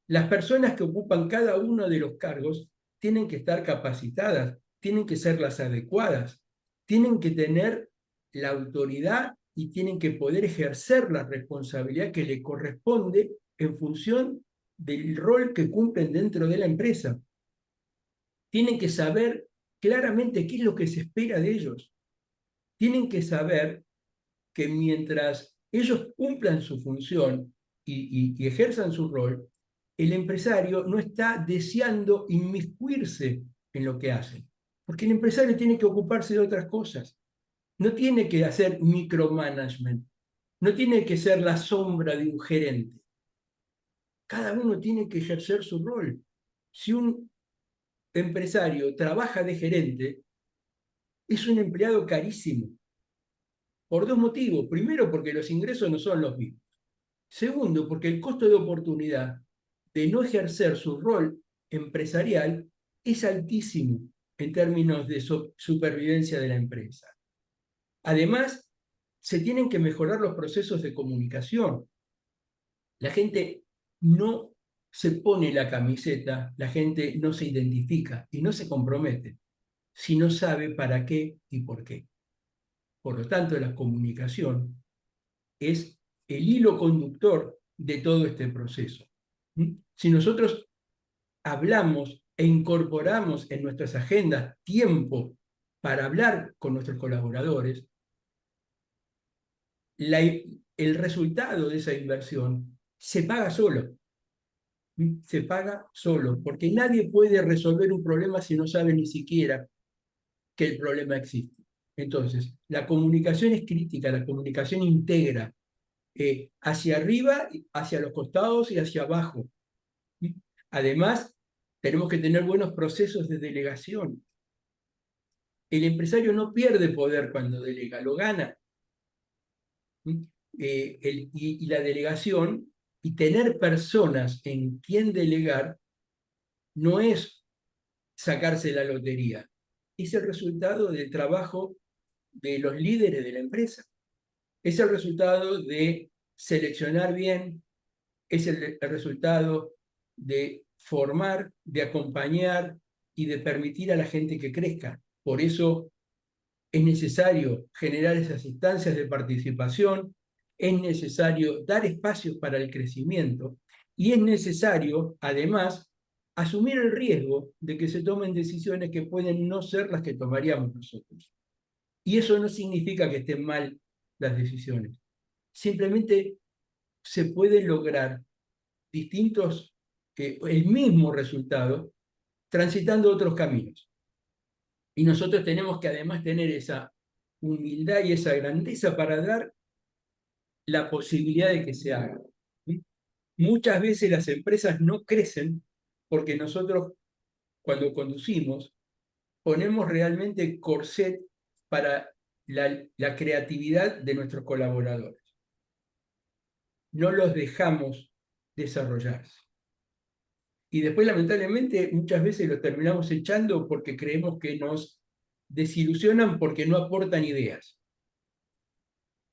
Las personas que ocupan cada uno de los cargos tienen que estar capacitadas, tienen que ser las adecuadas, tienen que tener la autoridad y tienen que poder ejercer la responsabilidad que le corresponde en función del rol que cumplen dentro de la empresa. Tienen que saber claramente qué es lo que se espera de ellos. Tienen que saber que mientras ellos cumplan su función y ejerzan su rol, el empresario no está deseando inmiscuirse en lo que hacen, porque el empresario tiene que ocuparse de otras cosas, no tiene que hacer micromanagement, no tiene que ser la sombra de un gerente. Cada uno tiene que ejercer su rol. Si un empresario trabaja de gerente, es un empleado carísimo, por dos motivos. Primero, porque los ingresos no son los mismos. Segundo, porque el costo de oportunidad de no ejercer su rol empresarial es altísimo en términos de supervivencia de la empresa. Además, se tienen que mejorar los procesos de comunicación. La gente no se pone la camiseta, la gente no se identifica y no se compromete si no sabe para qué y por qué. Por lo tanto, la comunicación es el hilo conductor de todo este proceso. Si nosotros hablamos e incorporamos en nuestras agendas tiempo para hablar con nuestros colaboradores, el resultado de esa inversión se paga solo. Se paga solo, porque nadie puede resolver un problema si no sabe ni siquiera que el problema existe. Entonces, la comunicación es crítica, la comunicación integra hacia arriba, hacia los costados y hacia abajo. Además, tenemos que tener buenos procesos de delegación. El empresario no pierde poder cuando delega, lo gana. Y la delegación y tener personas en quien delegar no es sacarse la lotería, es el resultado del trabajo de los líderes de la empresa. Es el resultado de seleccionar bien, es el resultado de formar, de acompañar y de permitir a la gente que crezca. Por eso es necesario generar esas instancias de participación, es necesario dar espacios para el crecimiento y es necesario, además, asumir el riesgo de que se tomen decisiones que pueden no ser las que tomaríamos nosotros. Y eso no significa que estén mal las decisiones. Simplemente se puede lograr distintos, el mismo resultado, transitando otros caminos. Y nosotros tenemos que además tener esa humildad y esa grandeza para dar la posibilidad de que se haga. Muchas veces las empresas no crecen porque nosotros, cuando conducimos, ponemos realmente corset para la creatividad de nuestros colaboradores. No los dejamos desarrollarse. Y después, lamentablemente, muchas veces los terminamos echando porque creemos que nos desilusionan porque no aportan ideas.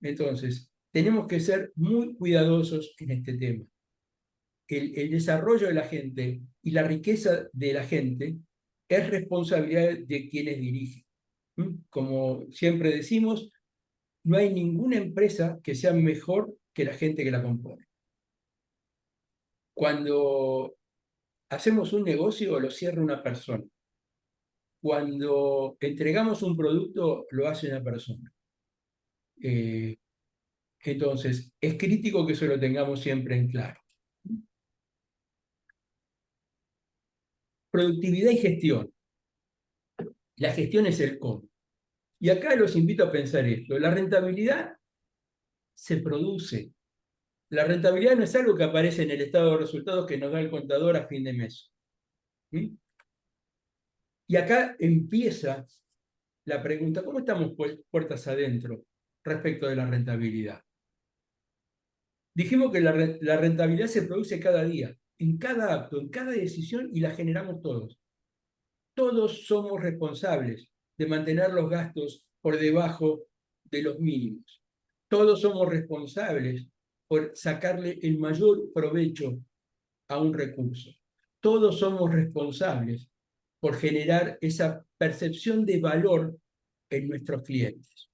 Entonces, tenemos que ser muy cuidadosos en este tema. El desarrollo de la gente y la riqueza de la gente es responsabilidad de quienes dirigen. Como siempre decimos, no hay ninguna empresa que sea mejor que la gente que la compone. Cuando hacemos un negocio, lo cierra una persona. Cuando entregamos un producto, lo hace una persona. Entonces, es crítico que eso lo tengamos siempre en claro. Productividad y gestión. La gestión es el cómo. Y acá los invito a pensar esto. La rentabilidad se produce, La rentabilidad no es algo que aparece en el estado de resultados que nos da el contador a fin de mes. ¿Mm? Y acá empieza la pregunta, ¿cómo estamos puertas adentro respecto de la rentabilidad? Dijimos que la rentabilidad se produce cada día, en cada acto, en cada decisión, y la generamos todos. Todos somos responsables de mantener los gastos por debajo de los mínimos. Todos somos responsables por sacarle el mayor provecho a un recurso. Todos somos responsables por generar esa percepción de valor en nuestros clientes.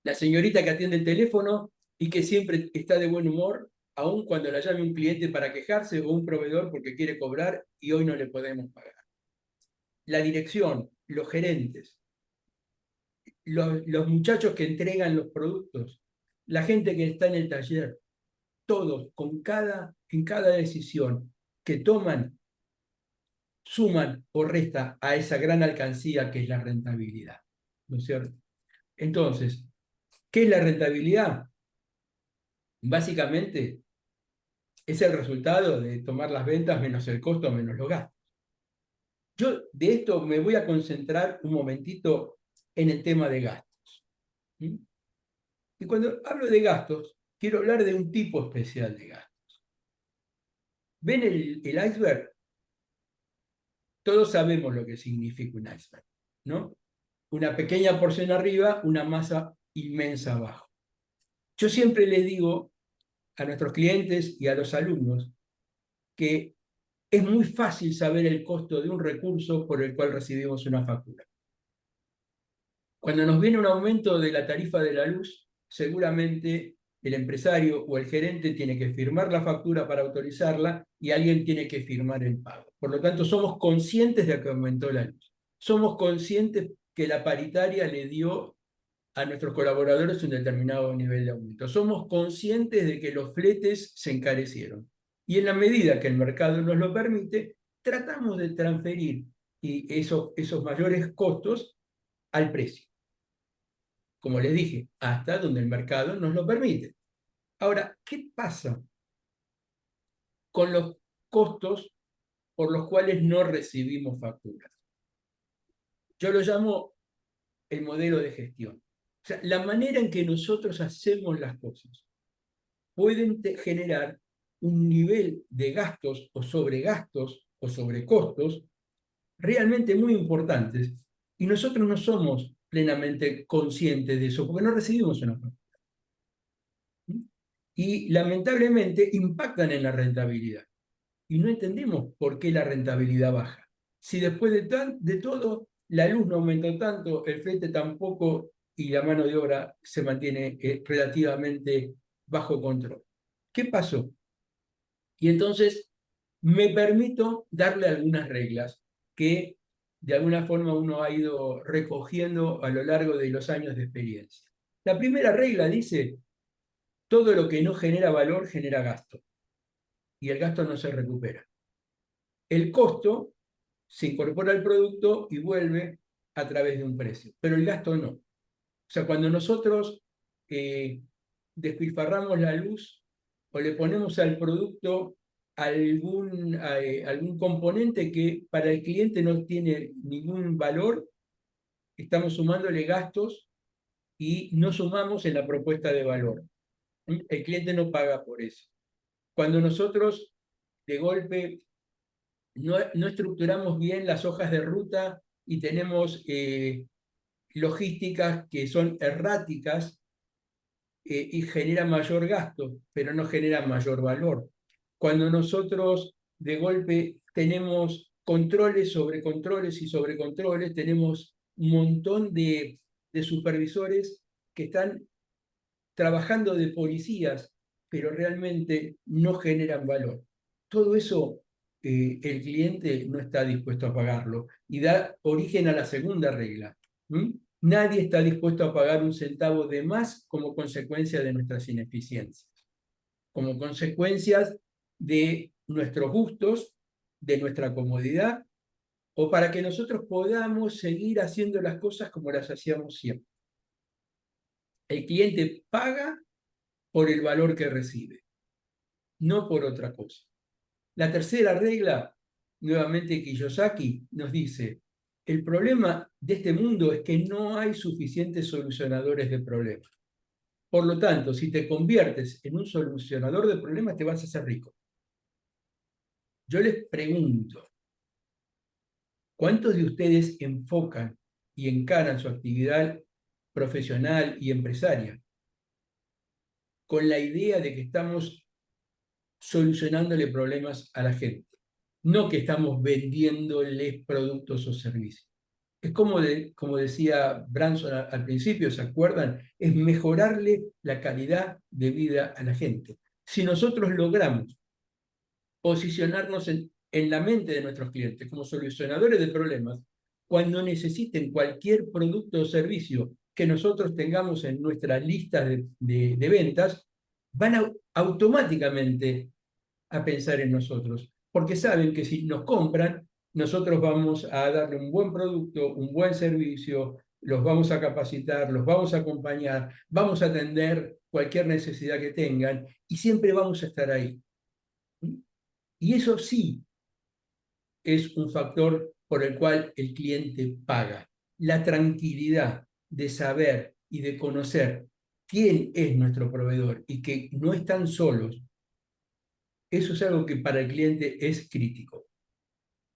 La señorita que atiende el teléfono y que siempre está de buen humor, aun cuando la llame un cliente para quejarse o un proveedor porque quiere cobrar y hoy no le podemos pagar. La dirección, los gerentes, los muchachos que entregan los productos, la gente que está en el taller, todos en cada decisión que toman, suman o resta a esa gran alcancía que es la rentabilidad. ¿No es cierto? Entonces, ¿qué es la rentabilidad? Básicamente es el resultado de tomar las ventas menos el costo menos los gastos. Yo de esto me voy a concentrar un momentito en el tema de gastos. ¿Mm? Y cuando hablo de gastos, quiero hablar de un tipo especial de gastos. ¿Ven el iceberg? Todos sabemos lo que significa un iceberg, ¿no? Una pequeña porción arriba, una masa inmensa abajo. Yo siempre les digo a nuestros clientes y a los alumnos que es muy fácil saber el costo de un recurso por el cual recibimos una factura. Cuando nos viene un aumento de la tarifa de la luz, seguramente el empresario o el gerente tiene que firmar la factura para autorizarla y alguien tiene que firmar el pago. Por lo tanto, somos conscientes de que aumentó la luz. Somos conscientes que la paritaria le dio a nuestros colaboradores un determinado nivel de aumento. Somos conscientes de que los fletes se encarecieron. Y en la medida que el mercado nos lo permite, tratamos de transferir esos mayores costos al precio. Como les dije, hasta donde el mercado nos lo permite. Ahora, ¿qué pasa con los costos por los cuales no recibimos facturas? Yo lo llamo el modelo de gestión. O sea, la manera en que nosotros hacemos las cosas pueden generar un nivel de gastos o sobrecostos realmente muy importantes y nosotros no somos plenamente conscientes de eso porque no recibimos una factura. Y lamentablemente impactan en la rentabilidad. Y no entendemos por qué la rentabilidad baja. Si después de todo la luz no aumentó tanto, el flete tampoco y la mano de obra se mantiene relativamente bajo control. ¿Qué pasó? Y entonces me permito darle algunas reglas que de alguna forma uno ha ido recogiendo a lo largo de los años de experiencia. La primera regla dice, todo lo que no genera valor genera gasto y el gasto no se recupera. El costo se incorpora al producto y vuelve a través de un precio, pero el gasto no. O sea, cuando nosotros despilfarramos la luz o le ponemos al producto algún componente que para el cliente no tiene ningún valor, estamos sumándole gastos y no sumamos en la propuesta de valor. El cliente no paga por eso. Cuando nosotros de golpe no estructuramos bien las hojas de ruta y tenemos logísticas que son erráticas y generan mayor gasto, pero no generan mayor valor. Cuando nosotros de golpe tenemos controles sobre controles y sobre controles, tenemos un montón de supervisores que están trabajando de policías, pero realmente no generan valor. Todo eso el cliente no está dispuesto a pagarlo y da origen a la segunda regla. Nadie está dispuesto a pagar un centavo de más como consecuencia de nuestras ineficiencias, como consecuencias de nuestros gustos, de nuestra comodidad, o para que nosotros podamos seguir haciendo las cosas como las hacíamos siempre. El cliente paga por el valor que recibe, no por otra cosa. La tercera regla, nuevamente Kiyosaki, nos dice, el problema de este mundo es que no hay suficientes solucionadores de problemas. Por lo tanto, si te conviertes en un solucionador de problemas, te vas a hacer rico. Yo les pregunto, ¿cuántos de ustedes enfocan y encaran su actividad profesional y empresaria con la idea de que estamos solucionándole problemas a la gente, no que estamos vendiéndoles productos o servicios? Es como decía Branson al principio, ¿se acuerdan? Es mejorarle la calidad de vida a la gente. Si nosotros logramos posicionarnos en la mente de nuestros clientes como solucionadores de problemas, cuando necesiten cualquier producto o servicio que nosotros tengamos en nuestra lista de ventas, van automáticamente a pensar en nosotros, porque saben que si nos compran, nosotros vamos a darle un buen producto, un buen servicio, los vamos a capacitar, los vamos a acompañar, vamos a atender cualquier necesidad que tengan y siempre vamos a estar ahí. Y eso sí es un factor por el cual el cliente paga. La tranquilidad de saber y de conocer quién es nuestro proveedor y que no están solos, eso es algo que para el cliente es crítico.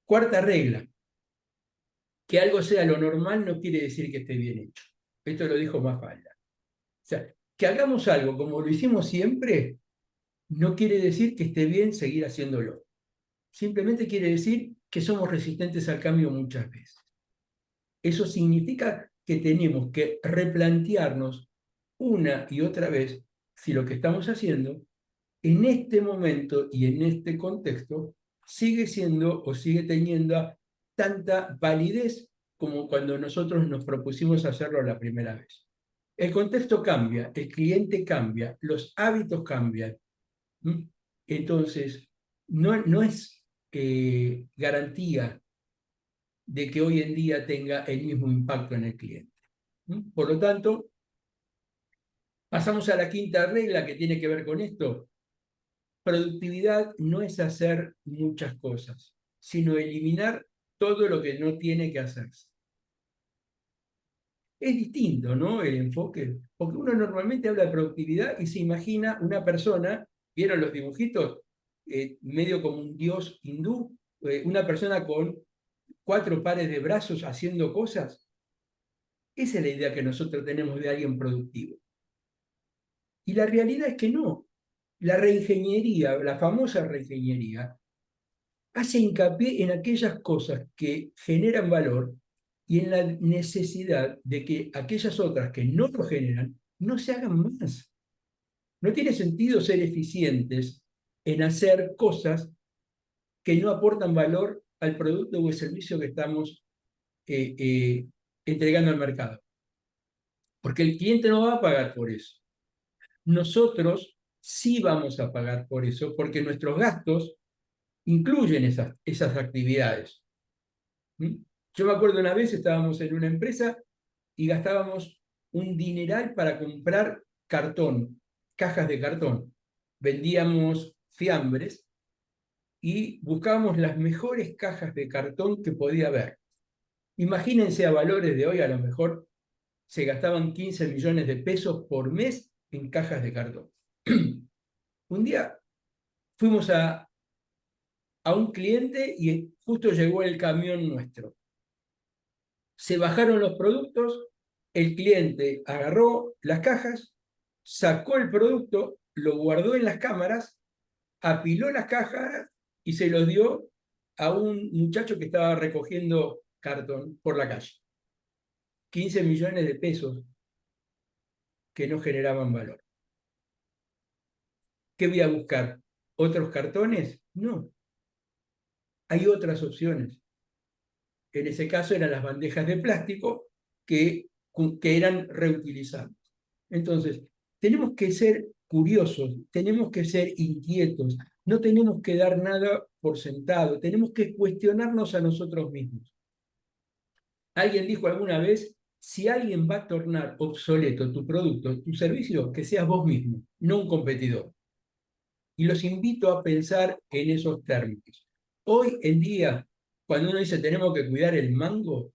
Cuarta regla, que algo sea lo normal no quiere decir que esté bien hecho. Esto lo dijo Mafalda. O sea, que hagamos algo como lo hicimos siempre, no quiere decir que esté bien seguir haciéndolo. Simplemente quiere decir que somos resistentes al cambio muchas veces. Eso significa que tenemos que replantearnos una y otra vez si lo que estamos haciendo en este momento y en este contexto sigue siendo o sigue teniendo tanta validez como cuando nosotros nos propusimos hacerlo la primera vez. El contexto cambia, el cliente cambia, los hábitos cambian. Entonces, no es garantía de que hoy en día tenga el mismo impacto en el cliente. Por lo tanto, pasamos a la quinta regla que tiene que ver con esto. Productividad no es hacer muchas cosas, sino eliminar todo lo que no tiene que hacerse. Es distinto, ¿no? El enfoque, porque uno normalmente habla de productividad y se imagina una persona, ¿vieron los dibujitos? Medio como un dios hindú, una persona con 4 pares de brazos haciendo cosas. Esa es la idea que nosotros tenemos de alguien productivo. Y la realidad es que no. La reingeniería, la famosa reingeniería, hace hincapié en aquellas cosas que generan valor y en la necesidad de que aquellas otras que no lo generan no se hagan más. No tiene sentido ser eficientes en hacer cosas que no aportan valor al producto o el servicio que estamos entregando al mercado. Porque el cliente no va a pagar por eso. Nosotros sí vamos a pagar por eso, porque nuestros gastos incluyen esas actividades. Yo me acuerdo una vez, estábamos en una empresa y gastábamos un dineral para comprar cartón, cajas de cartón. Vendíamos fiambres y buscábamos las mejores cajas de cartón que podía haber. Imagínense a valores de hoy, a lo mejor se gastaban 15 millones de pesos por mes en cajas de cartón. Un día fuimos a un cliente y justo llegó el camión nuestro. Se bajaron los productos, el cliente agarró las cajas, sacó el producto, lo guardó en las cámaras, apiló las cajas y se los dio a un muchacho que estaba recogiendo cartón por la calle. 15 millones de pesos que no generaban valor. ¿Qué voy a buscar? ¿Otros cartones? No. Hay otras opciones. En ese caso eran las bandejas de plástico que eran reutilizables. Entonces, tenemos que ser curiosos, tenemos que ser inquietos, no tenemos que dar nada por sentado, tenemos que cuestionarnos a nosotros mismos. Alguien dijo alguna vez si alguien va a tornar obsoleto tu producto, tu servicio, que seas vos mismo, no un competidor. Y los invito a pensar en esos términos. Hoy en día, cuando uno dice tenemos que cuidar el mango,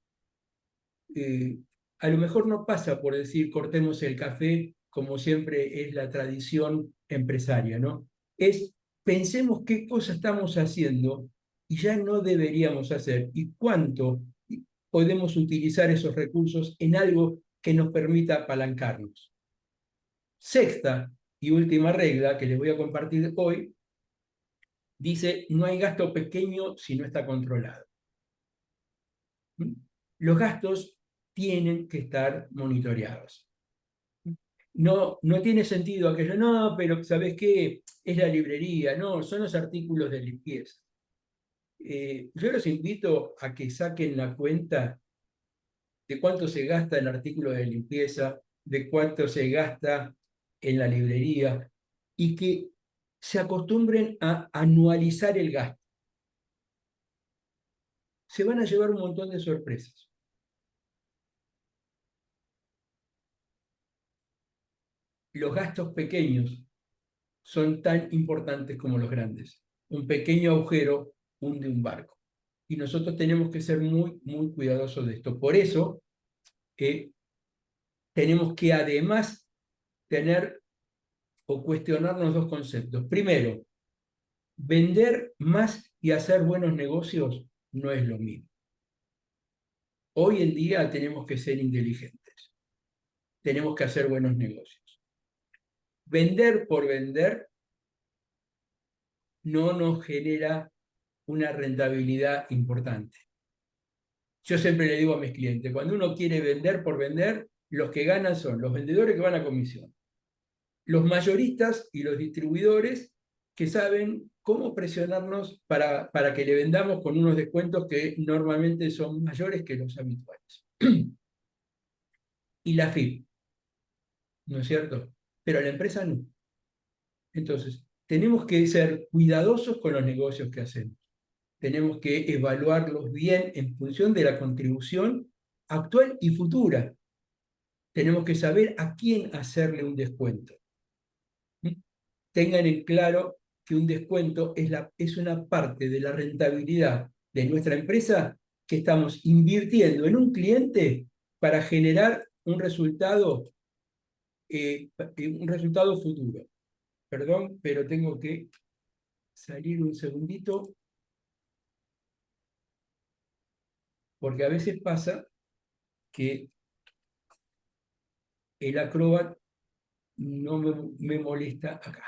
eh, a lo mejor no pasa por decir cortemos el café como siempre es la tradición empresaria, ¿no? Es pensemos qué cosa estamos haciendo y ya no deberíamos hacer y cuánto podemos utilizar esos recursos en algo que nos permita apalancarnos. Sexta y última regla que les voy a compartir hoy dice, no hay gasto pequeño si no está controlado. Los gastos tienen que estar monitoreados. No tiene sentido aquello, no, pero ¿sabes qué? Es la librería, no, son los artículos de limpieza. Yo los invito a que saquen la cuenta de cuánto se gasta en artículos de limpieza, de cuánto se gasta en la librería, y que se acostumbren a anualizar el gasto. Se van a llevar un montón de sorpresas. Los gastos pequeños son tan importantes como los grandes. Un pequeño agujero hunde un barco. Y nosotros tenemos que ser muy, muy cuidadosos de esto. Por eso, tenemos que además tener o cuestionarnos dos conceptos. Primero, vender más y hacer buenos negocios no es lo mismo. Hoy en día tenemos que ser inteligentes. Tenemos que hacer buenos negocios. Vender por vender no nos genera una rentabilidad importante. Yo siempre le digo a mis clientes, cuando uno quiere vender por vender, los que ganan son los vendedores que van a comisión, los mayoristas y los distribuidores que saben cómo presionarnos para que le vendamos con unos descuentos que normalmente son mayores que los habituales. Y la FIP, ¿no es cierto? Pero la empresa no. Entonces, tenemos que ser cuidadosos con los negocios que hacemos. Tenemos que evaluarlos bien en función de la contribución actual y futura. Tenemos que saber a quién hacerle un descuento. Tengan en claro que un descuento es una parte de la rentabilidad de nuestra empresa que estamos invirtiendo en un cliente para generar un resultado futuro. Perdón, pero tengo que salir un segundito, porque a veces pasa que el Acrobat no me molesta acá.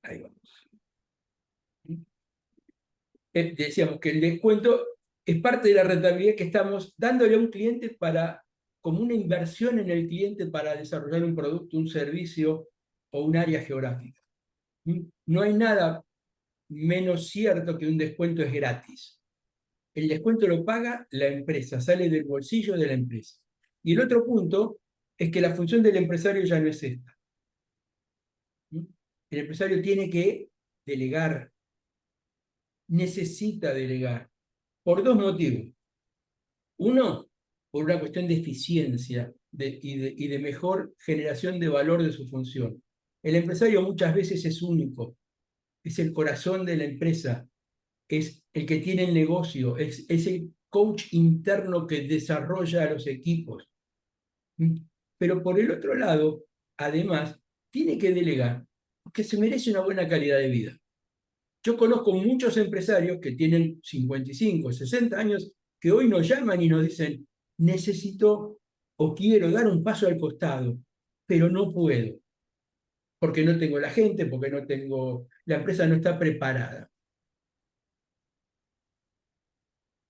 Ahí vamos. Decíamos que el descuento es parte de la rentabilidad que estamos dándole a un cliente como una inversión en el cliente para desarrollar un producto, un servicio o un área geográfica. No hay nada menos cierto que un descuento es gratis. El descuento lo paga la empresa, sale del bolsillo de la empresa. Y el otro punto es que la función del empresario ya no es esta. El empresario tiene que delegar, necesita delegar, por dos motivos. Uno, por una cuestión de eficiencia y de mejor generación de valor de su función. El empresario muchas veces es único, es el corazón de la empresa, es el que tiene el negocio, es el coach interno que desarrolla a los equipos. Pero por el otro lado, además, tiene que delegar, porque se merece una buena calidad de vida. Yo conozco muchos empresarios que tienen 55, 60 años, que hoy nos llaman y nos dicen, necesito o quiero dar un paso al costado, pero no puedo, porque no tengo la gente, porque la empresa no está preparada.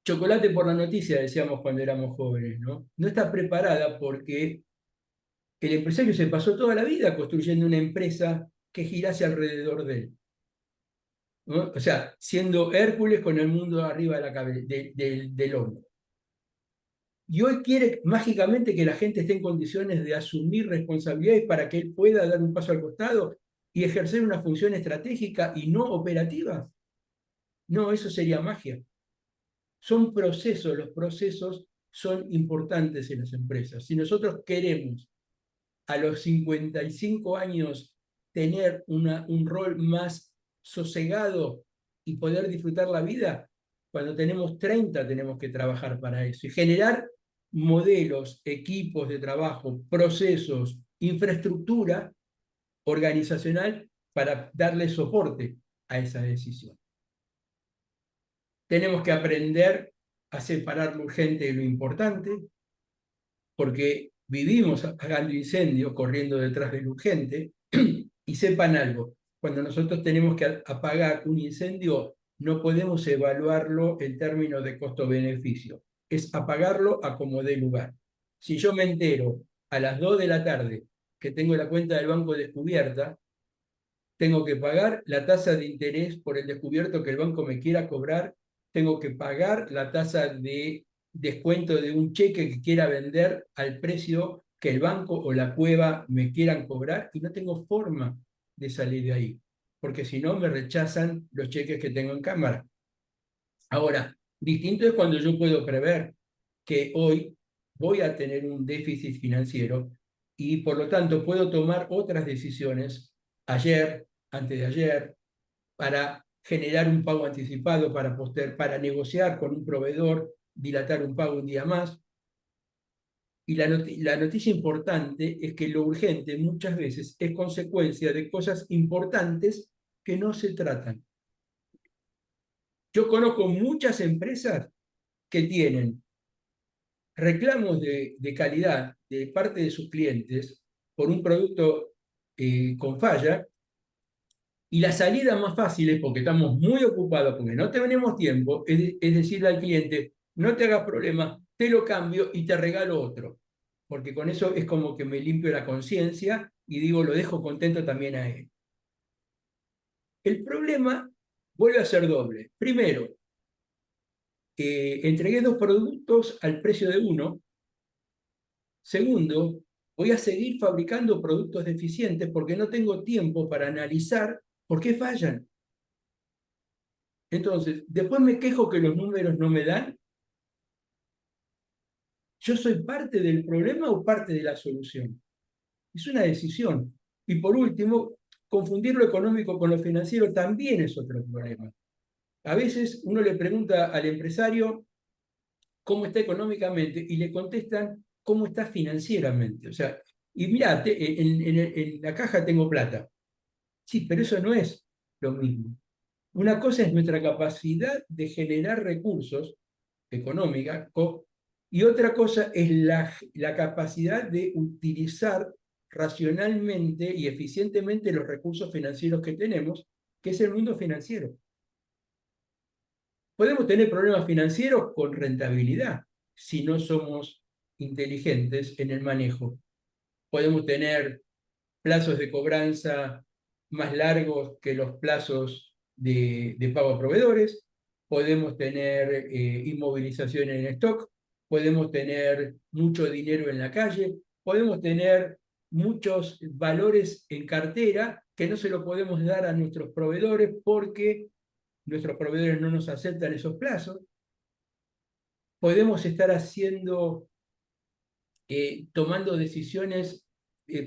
Chocolate por la noticia, decíamos cuando éramos jóvenes, ¿no? No está preparada porque el empresario se pasó toda la vida construyendo una empresa que girase alrededor de él, ¿no? O sea, siendo Hércules con el mundo arriba de la cabeza, del hombro. Y hoy quiere mágicamente que la gente esté en condiciones de asumir responsabilidades para que él pueda dar un paso al costado y ejercer una función estratégica y no operativa. No, eso sería magia. Son procesos, los procesos son importantes en las empresas. Si nosotros queremos a los 55 años tener un rol más sosegado y poder disfrutar la vida, cuando tenemos 30 tenemos que trabajar para eso y generar modelos, equipos de trabajo, procesos, infraestructura organizacional para darle soporte a esa decisión. Tenemos que aprender a separar lo urgente de lo importante, porque vivimos apagando incendios, corriendo detrás del urgente, y sepan algo, cuando nosotros tenemos que apagar un incendio, no podemos evaluarlo en términos de costo-beneficio, es apagarlo a como dé lugar. Si yo me entero a las 2 de la tarde que tengo la cuenta del banco descubierta, tengo que pagar la tasa de interés por el descubierto que el banco me quiera cobrar, tengo que pagar la tasa de descuento de un cheque que quiera vender al precio que el banco o la cueva me quieran cobrar y no tengo forma de salir de ahí, porque si no me rechazan los cheques que tengo en cámara. Ahora, distinto es cuando yo puedo prever que hoy voy a tener un déficit financiero y por lo tanto puedo tomar otras decisiones ayer, antes de ayer, para generar un pago anticipado, para negociar con un proveedor, dilatar un pago un día más. Y la noticia importante es que lo urgente muchas veces es consecuencia de cosas importantes que no se tratan. Yo conozco muchas empresas que tienen reclamos de calidad de parte de sus clientes por un producto con falla, y la salida más fácil es porque estamos muy ocupados, porque no tenemos tiempo, es decirle al cliente, no te hagas problema, te lo cambio y te regalo otro. Porque con eso es como que me limpio la conciencia y digo, lo dejo contento también a él. El problema vuelve a ser doble. Primero, entregué 2 productos al precio de uno. Segundo, voy a seguir fabricando productos deficientes porque no tengo tiempo para analizar por qué fallan. Entonces, después me quejo que los números no me dan. ¿Yo soy parte del problema o parte de la solución? Es una decisión. Y por último, confundir lo económico con lo financiero también es otro problema. A veces uno le pregunta al empresario cómo está económicamente y le contestan cómo está financieramente. O sea, y mirá, en la caja tengo plata. Sí, pero eso no es lo mismo. Una cosa es nuestra capacidad de generar recursos económica, y otra cosa es la capacidad de utilizar racionalmente y eficientemente los recursos financieros que tenemos, que es el mundo financiero. Podemos tener problemas financieros con rentabilidad si no somos inteligentes en el manejo. Podemos tener plazos de cobranza más largos que los plazos de pago a proveedores, podemos tener inmovilización en stock, podemos tener mucho dinero en la calle, podemos tener muchos valores en cartera que no se lo podemos dar a nuestros proveedores porque nuestros proveedores no nos aceptan esos plazos. Podemos estar tomando decisiones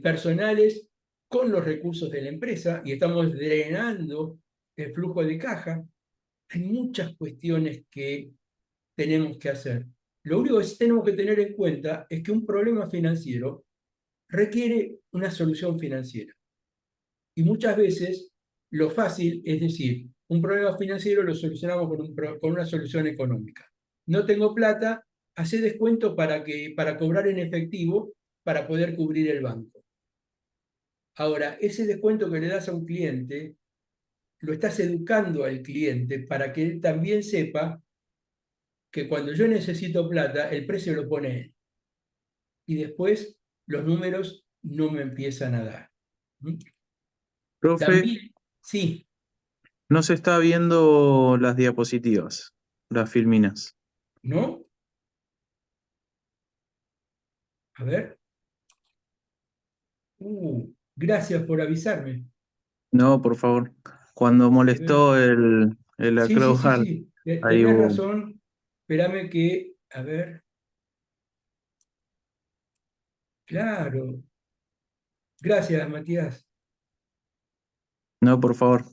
personales con los recursos de la empresa y estamos drenando el flujo de caja. Hay muchas cuestiones que tenemos que hacer. Lo único que tenemos que tener en cuenta es que un problema financiero requiere una solución financiera. Y muchas veces lo fácil es decir, un problema financiero lo solucionamos con una solución económica. No tengo plata, hace descuento para cobrar en efectivo para poder cubrir el banco. Ahora, ese descuento que le das a un cliente, lo estás educando al cliente para que él también sepa que cuando yo necesito plata, el precio lo pone él. Y después los números no me empiezan a dar. Profe, También, sí, no se está viendo las diapositivas, las filminas. ¿no? A ver. Gracias por avisarme. No, por favor. Cuando A ver. molestó el Sí, sí, sí, acrowhard, sí. ahí Tenés hubo. razón. Espérame que, a ver, claro. Gracias, Matías. No, por favor.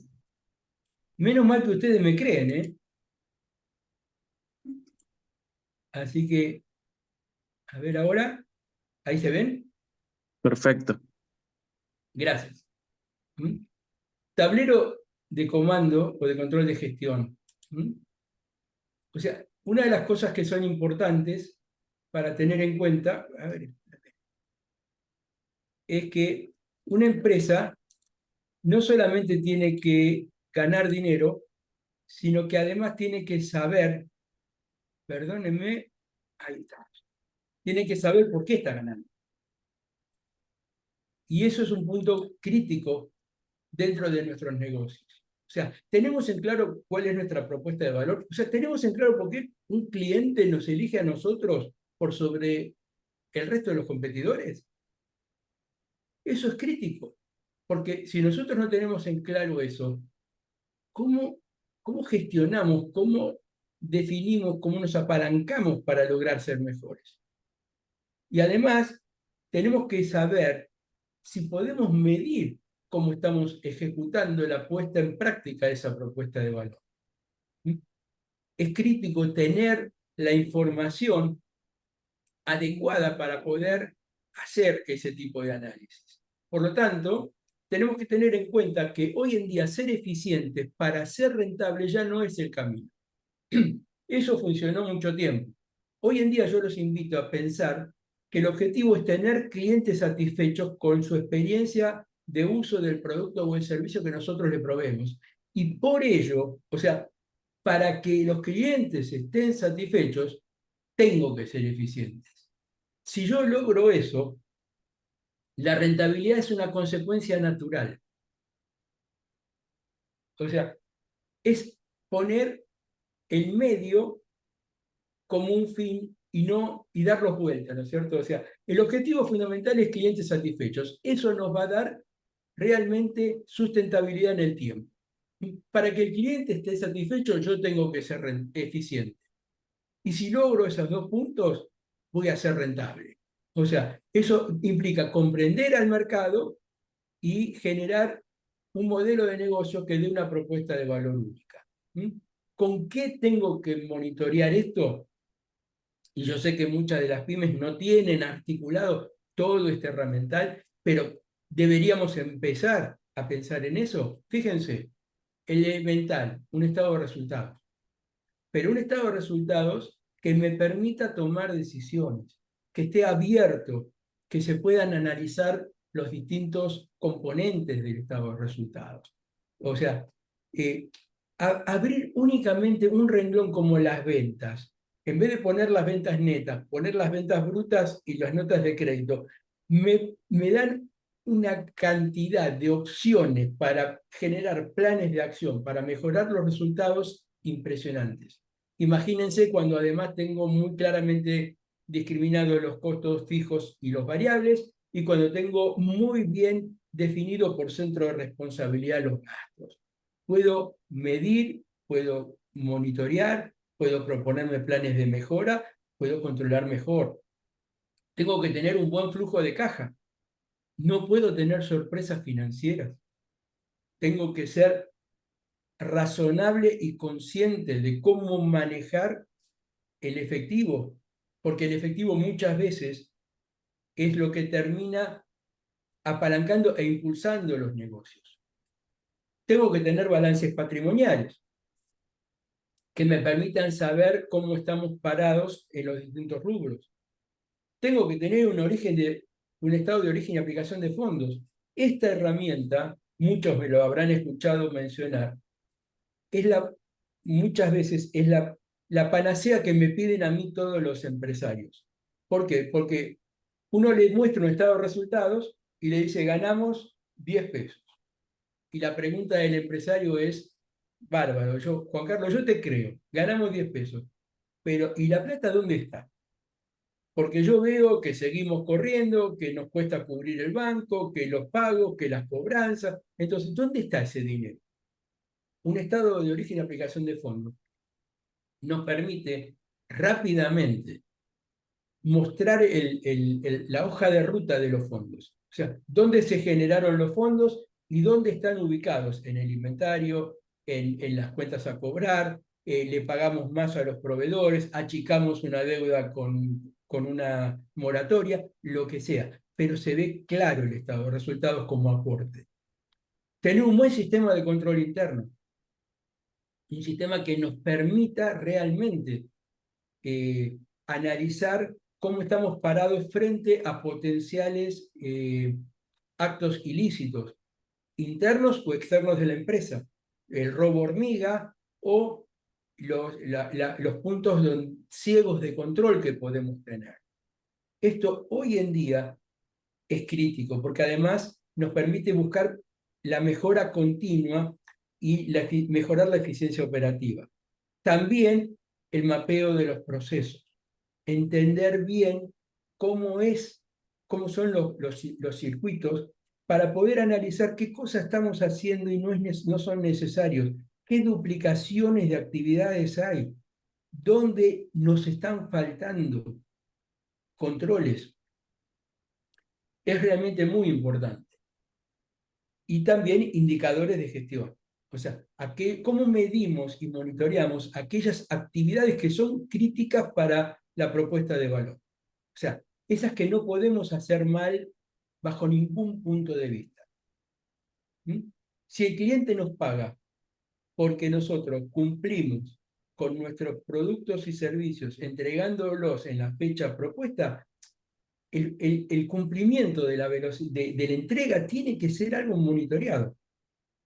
Menos mal que ustedes me creen, ¿eh? Así que, a ver ahora, ¿ahí se ven? Perfecto. Gracias. ¿Mm? Tablero de comando o de control de gestión. ¿Mm? O sea, una de las cosas que son importantes para tener en cuenta, a ver, es que una empresa no solamente tiene que ganar dinero, sino que además tiene que saber, perdónenme, ahí está, tiene que saber por qué está ganando. Y eso es un punto crítico dentro de nuestros negocios. O sea, tenemos en claro cuál es nuestra propuesta de valor. O sea, tenemos en claro por qué un cliente nos elige a nosotros por sobre el resto de los competidores. Eso es crítico, porque si nosotros no tenemos en claro eso, ¿cómo, cómo gestionamos, cómo definimos, cómo nos apalancamos para lograr ser mejores? Y además, tenemos que saber si podemos medir cómo estamos ejecutando la puesta en práctica de esa propuesta de valor. Es crítico tener la información adecuada para poder hacer ese tipo de análisis. Por lo tanto, tenemos que tener en cuenta que hoy en día ser eficientes para ser rentable ya no es el camino. Eso funcionó mucho tiempo. Hoy en día yo los invito a pensar que el objetivo es tener clientes satisfechos con su experiencia de uso del producto o el servicio que nosotros le proveemos. Y por ello, o sea, para que los clientes estén satisfechos, tengo que ser eficientes. Si yo logro eso, la rentabilidad es una consecuencia natural. O sea, es poner el medio como un fin y no y darlos vueltas, ¿no es cierto? O sea, el objetivo fundamental es clientes satisfechos. Eso nos va a dar realmente sustentabilidad en el tiempo. Para que el cliente esté satisfecho, yo tengo que ser eficiente. Y si logro esos dos puntos, voy a ser rentable. O sea, eso implica comprender al mercado y generar un modelo de negocio que dé una propuesta de valor única. ¿Con qué tengo que monitorear esto? Y yo sé que muchas de las pymes no tienen articulado todo este herramental, pero deberíamos empezar a pensar en eso. Fíjense, elemental, un estado de resultados, pero un estado de resultados que me permita tomar decisiones, que esté abierto, que se puedan analizar los distintos componentes del estado de resultados. O sea, abrir únicamente un renglón como las ventas, en vez de poner las ventas netas, poner las ventas brutas y las notas de crédito, me dan una cantidad de opciones para generar planes de acción, para mejorar los resultados impresionantes. Imagínense cuando además tengo muy claramente discriminados los costos fijos y los variables, y cuando tengo muy bien definido por centro de responsabilidad los gastos. Puedo medir, puedo monitorear, puedo proponerme planes de mejora, puedo controlar mejor. Tengo que tener un buen flujo de caja. No puedo tener sorpresas financieras. Tengo que ser razonable y consciente de cómo manejar el efectivo, porque el efectivo muchas veces es lo que termina apalancando e impulsando los negocios. Tengo que tener balances patrimoniales que me permitan saber cómo estamos parados en los distintos rubros. Tengo que tener un estado de origen y aplicación de fondos. Esta herramienta, muchos me lo habrán escuchado mencionar, es muchas veces es la panacea que me piden a mí todos los empresarios. ¿Por qué? Porque uno le muestra un estado de resultados y le dice, ganamos 10 pesos. Y la pregunta del empresario es, bárbaro, Juan Carlos, yo te creo, ganamos 10 pesos, pero ¿y la plata dónde está? Porque yo veo que seguimos corriendo, que nos cuesta cubrir el banco, que los pagos, que las cobranzas. Entonces, ¿dónde está ese dinero? Un estado de origen y aplicación de fondos nos permite rápidamente mostrar la hoja de ruta de los fondos. O sea, dónde se generaron los fondos y dónde están ubicados en el inventario, en las cuentas a cobrar, le pagamos más a los proveedores, achicamos una deuda con una moratoria, lo que sea. Pero se ve claro el estado de resultados como aporte. Tener un buen sistema de control interno, un sistema que nos permita realmente analizar cómo estamos parados frente a potenciales actos ilícitos, internos o externos de la empresa, el robo hormiga o los puntos ciegos de control que podemos tener. Esto hoy en día es crítico porque además nos permite buscar la mejora continua y mejorar la eficiencia operativa. También el mapeo de los procesos, entender bien cómo son los circuitos para poder analizar qué cosas estamos haciendo y no son necesarios, qué duplicaciones de actividades hay, dónde nos están faltando controles. Es realmente muy importante. Y también indicadores de gestión. O sea, cómo medimos y monitoreamos aquellas actividades que son críticas para la propuesta de valor. O sea, esas que no podemos hacer mal bajo ningún punto de vista. Si el cliente nos paga porque nosotros cumplimos con nuestros productos y servicios entregándolos en la fecha propuesta, el cumplimiento de la entrega tiene que ser algo monitoreado.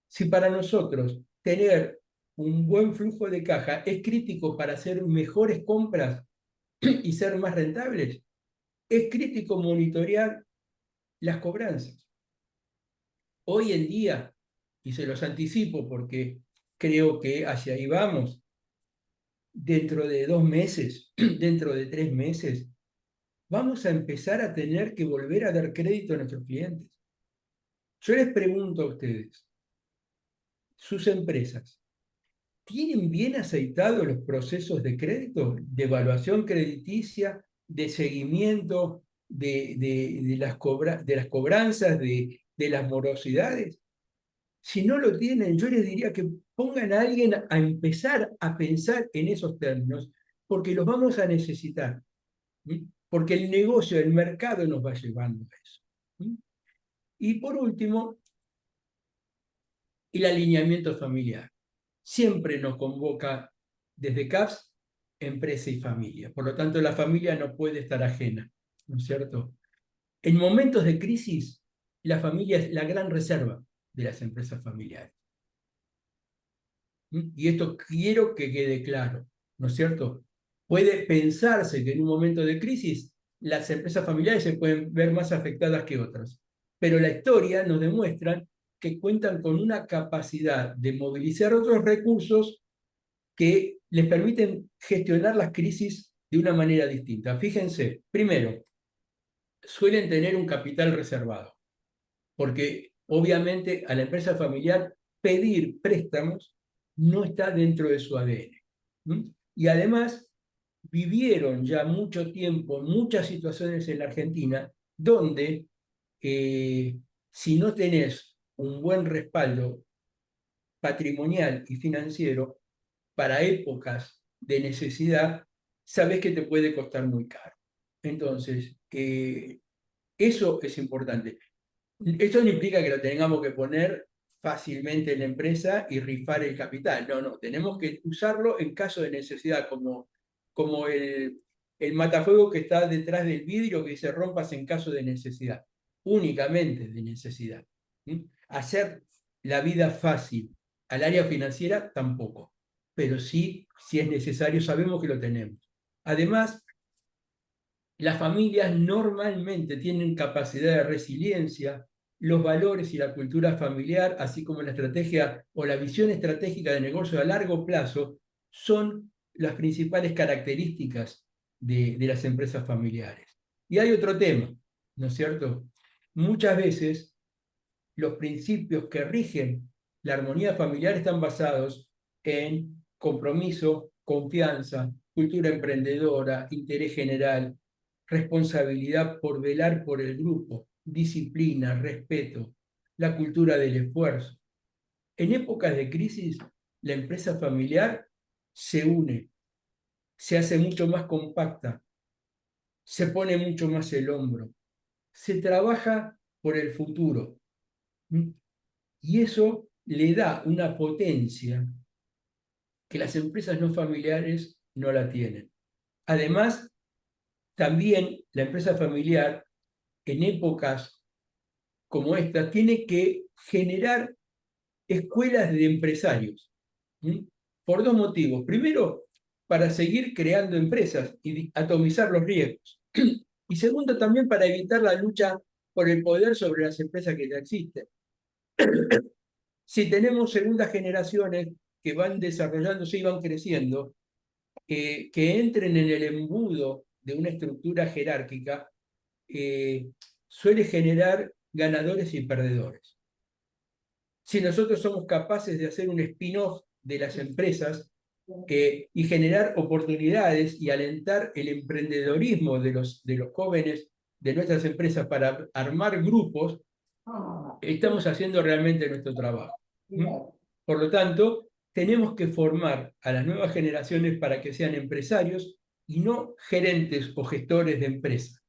Si para nosotros tener un buen flujo de caja es crítico para hacer mejores compras y ser más rentables, es crítico monitorear las cobranzas. Hoy en día, y se los anticipo porque creo que hacia ahí vamos, dentro de 2 meses, dentro de 3 meses, vamos a empezar a tener que volver a dar crédito a nuestros clientes. Yo les pregunto a ustedes, sus empresas, ¿tienen bien aceitados los procesos de crédito, de evaluación crediticia, de seguimiento de las cobranzas, de las morosidades? Si no lo tienen, yo les diría que pongan a alguien a empezar a pensar en esos términos, porque los vamos a necesitar. Porque el negocio, el mercado nos va llevando a eso. Y por último, el alineamiento familiar. Siempre nos convoca desde CAPS, empresa y familia. Por lo tanto, la familia no puede estar ajena, ¿no es cierto? En momentos de crisis, la familia es la gran reserva de las empresas familiares. Y esto quiero que quede claro, ¿no es cierto? Puede pensarse que en un momento de crisis las empresas familiares se pueden ver más afectadas que otras, pero la historia nos demuestra que cuentan con una capacidad de movilizar otros recursos que les permiten gestionar las crisis de una manera distinta. Fíjense, primero, suelen tener un capital reservado, porque obviamente a la empresa familiar pedir préstamos no está dentro de su ADN. Y además vivieron ya mucho tiempo, muchas situaciones en la Argentina, donde si no tenés un buen respaldo patrimonial y financiero para épocas de necesidad, sabés que te puede costar muy caro. Entonces, eso es importante. Esto no implica que lo tengamos que poner fácilmente en la empresa y rifar el capital. No, tenemos que usarlo en caso de necesidad, como el matafuego que está detrás del vidrio que dice rompas en caso de necesidad, únicamente de necesidad. Hacer la vida fácil al área financiera tampoco, pero sí, si es necesario, sabemos que lo tenemos. Además, las familias normalmente tienen capacidad de resiliencia, los valores y la cultura familiar, así como la estrategia o la visión estratégica de negocio a largo plazo, son las principales características de las empresas familiares. Y hay otro tema, ¿no es cierto? Muchas veces los principios que rigen la armonía familiar están basados en compromiso, confianza, cultura emprendedora, interés general, responsabilidad por velar por el grupo, disciplina, respeto, la cultura del esfuerzo. En épocas de crisis, la empresa familiar se une, se hace mucho más compacta, se pone mucho más el hombro, se trabaja por el futuro. Y eso le da una potencia que las empresas no familiares no la tienen. Además, también la empresa familiar, en épocas como esta, tiene que generar escuelas de empresarios. Por dos motivos. Primero, para seguir creando empresas y atomizar los riesgos. Y segundo, también para evitar la lucha por el poder sobre las empresas que ya existen. Si tenemos segundas generaciones que van desarrollándose y van creciendo, que entren en el embudo de una estructura jerárquica, suele generar ganadores y perdedores. Si nosotros somos capaces de hacer un spin-off de las empresas y generar oportunidades y alentar el emprendedorismo de los jóvenes de nuestras empresas para armar grupos, estamos haciendo realmente nuestro trabajo. Por lo tanto, tenemos que formar a las nuevas generaciones para que sean empresarios y no gerentes o gestores de empresas.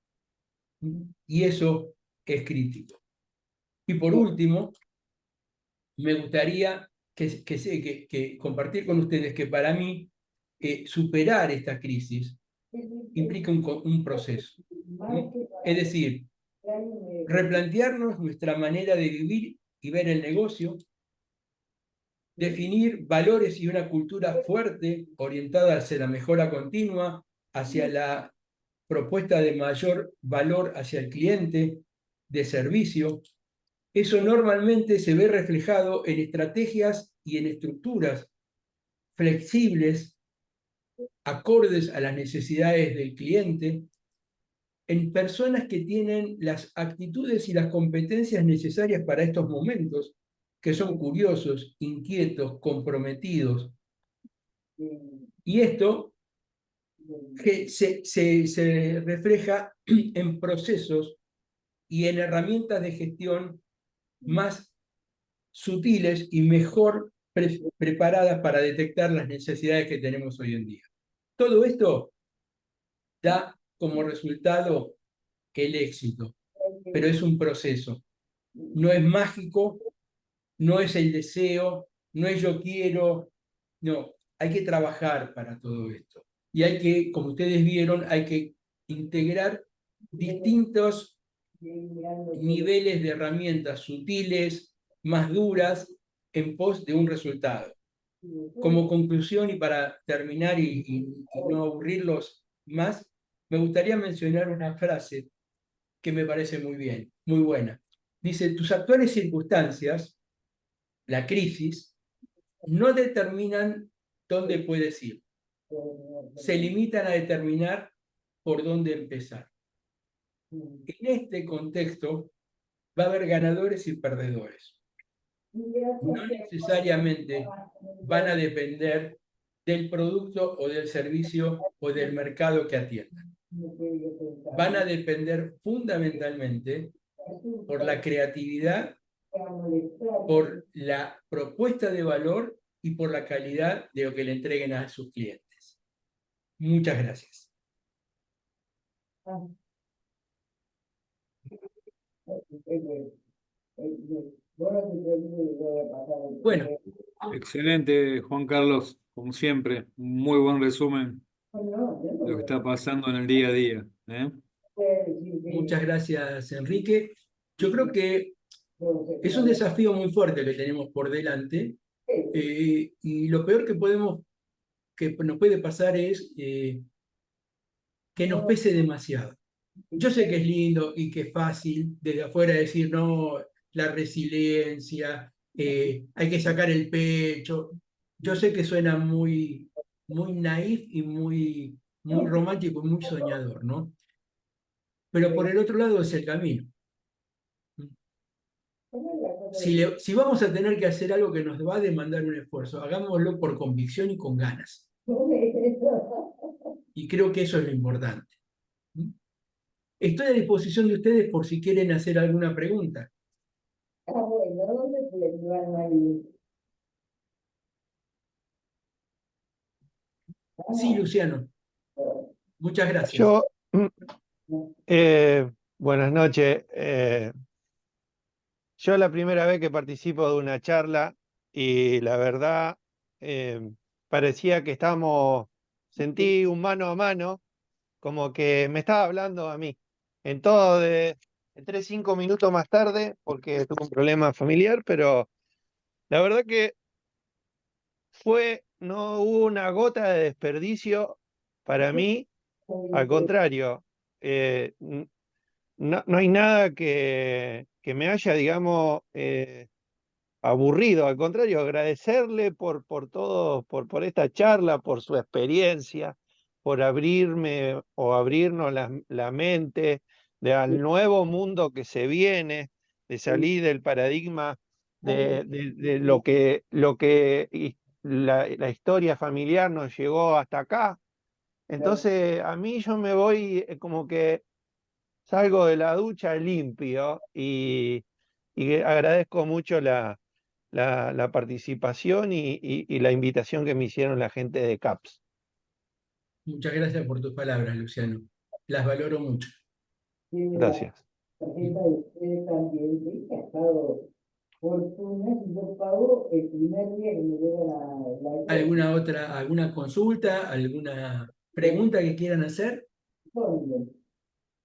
Y eso es crítico. Y por último, me gustaría que compartir con ustedes que para mí superar esta crisis implica un proceso. Es decir, replantearnos nuestra manera de vivir y ver el negocio, definir valores y una cultura fuerte orientada hacia la mejora continua, hacia la propuesta de mayor valor hacia el cliente, de servicio. Eso normalmente se ve reflejado en estrategias y en estructuras flexibles, acordes a las necesidades del cliente, en personas que tienen las actitudes y las competencias necesarias para estos momentos, que son curiosos, inquietos, comprometidos. Y esto que se refleja en procesos y en herramientas de gestión más sutiles y mejor preparadas para detectar las necesidades que tenemos hoy en día. Todo esto da como resultado el éxito, pero es un proceso. No es mágico, no es el deseo, no es yo quiero, no, hay que trabajar para todo esto. Y hay que, como ustedes vieron, hay que integrar distintos niveles de herramientas sutiles, más duras, en pos de un resultado. Como conclusión y para terminar y no aburrirlos más, me gustaría mencionar una frase que me parece muy bien, muy buena. Dice, tus actuales circunstancias, la crisis, no determinan dónde puedes ir. Se limitan a determinar por dónde empezar. En este contexto va a haber ganadores y perdedores. No necesariamente van a depender del producto o del servicio o del mercado que atiendan. Van a depender fundamentalmente por la creatividad, por la propuesta de valor y por la calidad de lo que le entreguen a sus clientes. Muchas gracias. Bueno, Excelente, Juan Carlos, como siempre, un muy buen resumen de lo que está pasando en el día a día. muchas gracias, Enrique. Yo creo que es un desafío muy fuerte que tenemos por delante, y lo peor que nos puede pasar es que nos pese demasiado. Yo sé que es lindo y que es fácil desde afuera decir, no, la resiliencia, hay que sacar el pecho. Yo sé que suena muy, muy naif y muy, muy romántico y muy soñador, ¿no? Pero por el otro lado es el camino. Si vamos a tener que hacer algo que nos va a demandar un esfuerzo, hagámoslo por convicción y con ganas. Y creo que eso es lo importante. Estoy a disposición de ustedes por si quieren hacer alguna pregunta. Bueno, ¿dónde puede ayudar María? Sí, Luciano, muchas gracias. Yo, buenas noches. Yo la primera vez que participo de una charla y la verdad parecía que sentí un mano a mano, como que me estaba hablando a mí. En todo entré 5 minutos más tarde porque tuve un problema familiar, pero la verdad que no hubo una gota de desperdicio para mí, al contrario. No hay nada que me haya, digamos, aburrido. Al contrario, agradecerle por todo, por esta charla, por su experiencia, por abrirme o abrirnos la mente al nuevo mundo que se viene, de salir del paradigma de la historia familiar nos llegó hasta acá. Entonces, a mí yo me voy como que salgo de la ducha limpio y agradezco mucho la participación y la invitación que me hicieron la gente de CAPS. Muchas gracias por tus palabras, Luciano. Las valoro mucho. Gracias. Tarjeta de ustedes también, ¿sí? Ha estado fortuna y yo pago el primer día que me llega ¿Alguna consulta, alguna pregunta que quieran hacer? ¿Dónde?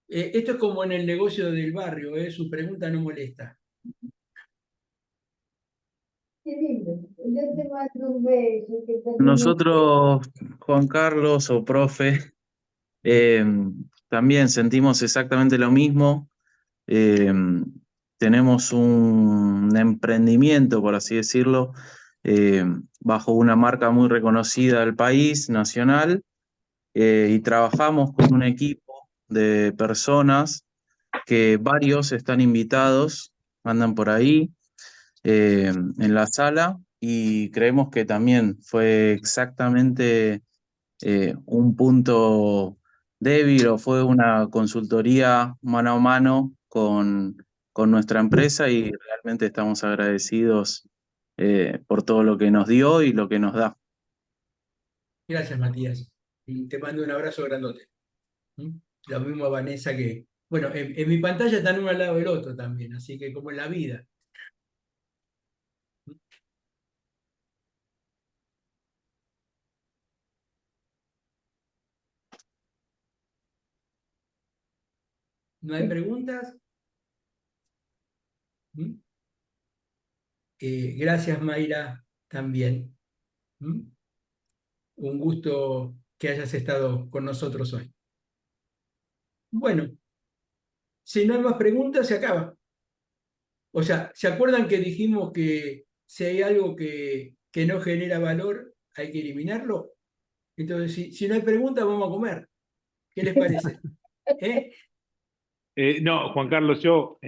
Esto es como en el negocio del barrio, su pregunta no molesta. Qué lindo. Yo te mando un beso, que termine. Nosotros, Juan Carlos o profe, eh, también sentimos exactamente lo mismo. Eh, Tenemos un emprendimiento, por así decirlo, eh, bajo una marca muy reconocida del país, nacional, y trabajamos con un equipo de personas que varios están invitados, andan por ahí en la sala y creemos que también fue exactamente un punto débil o fue una consultoría mano a mano con nuestra empresa y realmente estamos agradecidos por todo lo que nos dio y lo que nos da. Gracias, Matías. Y te mando un abrazo grandote. Lo mismo a Vanessa que, bueno, en mi pantalla están uno al lado del otro también, así que como en la vida. ¿No hay preguntas? Gracias, Mayra, también. Un gusto que hayas estado con nosotros hoy. Bueno, si no hay más preguntas, se acaba. O sea, ¿se acuerdan que dijimos que si hay algo que no genera valor, hay que eliminarlo? Entonces, si no hay preguntas, vamos a comer. ¿Qué les parece? ¿Eh? No, Juan Carlos, yo,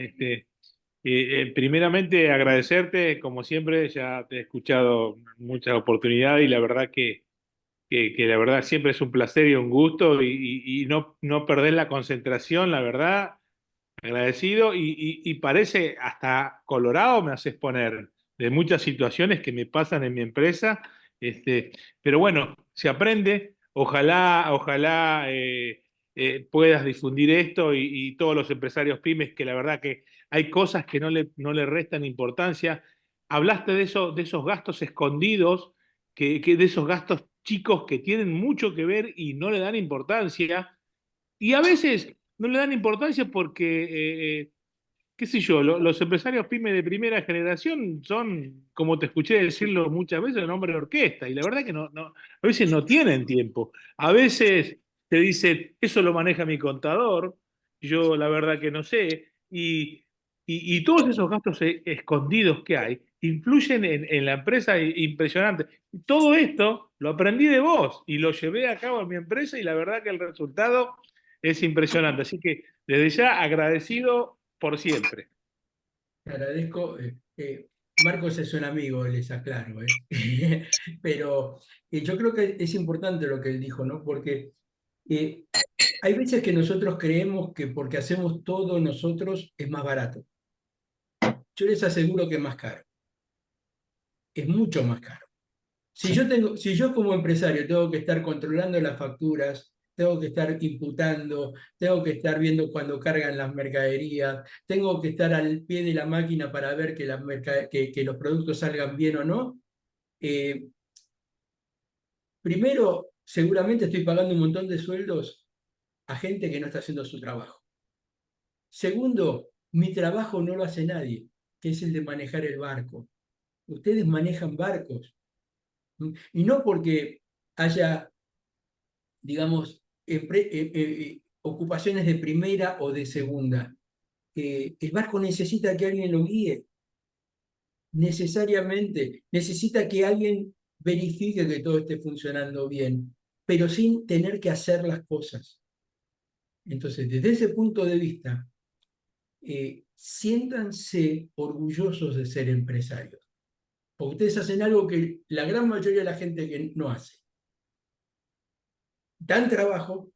primeramente agradecerte, como siempre, ya te he escuchado muchas oportunidades y la verdad que la verdad siempre es un placer y un gusto y no perder la concentración, la verdad, agradecido y parece hasta colorado me haces poner de muchas situaciones que me pasan en mi empresa, pero bueno, se aprende, ojalá puedas difundir esto y todos los empresarios pymes que la verdad que hay cosas que no le restan importancia. Hablaste de esos gastos escondidos, de esos gastos chicos que tienen mucho que ver y no le dan importancia. Y a veces no le dan importancia porque, qué sé yo, los empresarios pymes de primera generación son, como te escuché decirlo muchas veces, nombre de orquesta. Y la verdad que a veces no tienen tiempo. A veces te dicen, eso lo maneja mi contador. Yo la verdad que no sé. Y todos esos gastos escondidos que hay influyen en la empresa impresionante. Todo esto lo aprendí de vos y lo llevé a cabo en mi empresa y la verdad que el resultado es impresionante. Así que desde ya agradecido por siempre. Te agradezco. Marcos es un amigo, les aclaro. Pero yo creo que es importante lo que él dijo, ¿no? Porque Hay veces que nosotros creemos que porque hacemos todo nosotros es más barato. Yo les aseguro que es más caro. Es mucho más caro. Si yo como empresario tengo que estar controlando las facturas, tengo que estar imputando, tengo que estar viendo cuando cargan las mercaderías, tengo que estar al pie de la máquina para ver que los productos salgan bien o no, primero, seguramente estoy pagando un montón de sueldos a gente que no está haciendo su trabajo. Segundo, mi trabajo no lo hace nadie, que es el de manejar el barco. Ustedes manejan barcos. Y no porque haya, digamos, ocupaciones de primera o de segunda. El barco necesita que alguien lo guíe, necesariamente. Necesita que alguien verifique que todo esté funcionando bien, pero sin tener que hacer las cosas. Entonces, desde ese punto de vista, siéntanse orgullosos de ser empresarios, porque ustedes hacen algo que la gran mayoría de la gente que no hace. Dan trabajo,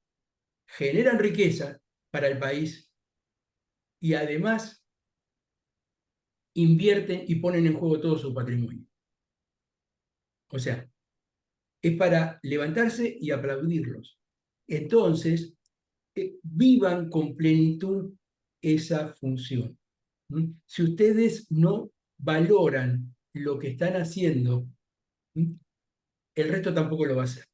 generan riqueza para el país y además invierten y ponen en juego todo su patrimonio. O sea, es para levantarse y aplaudirlos. Entonces, vivan con plenitud esa función. Si ustedes no valoran lo que están haciendo, el resto tampoco lo va a hacer.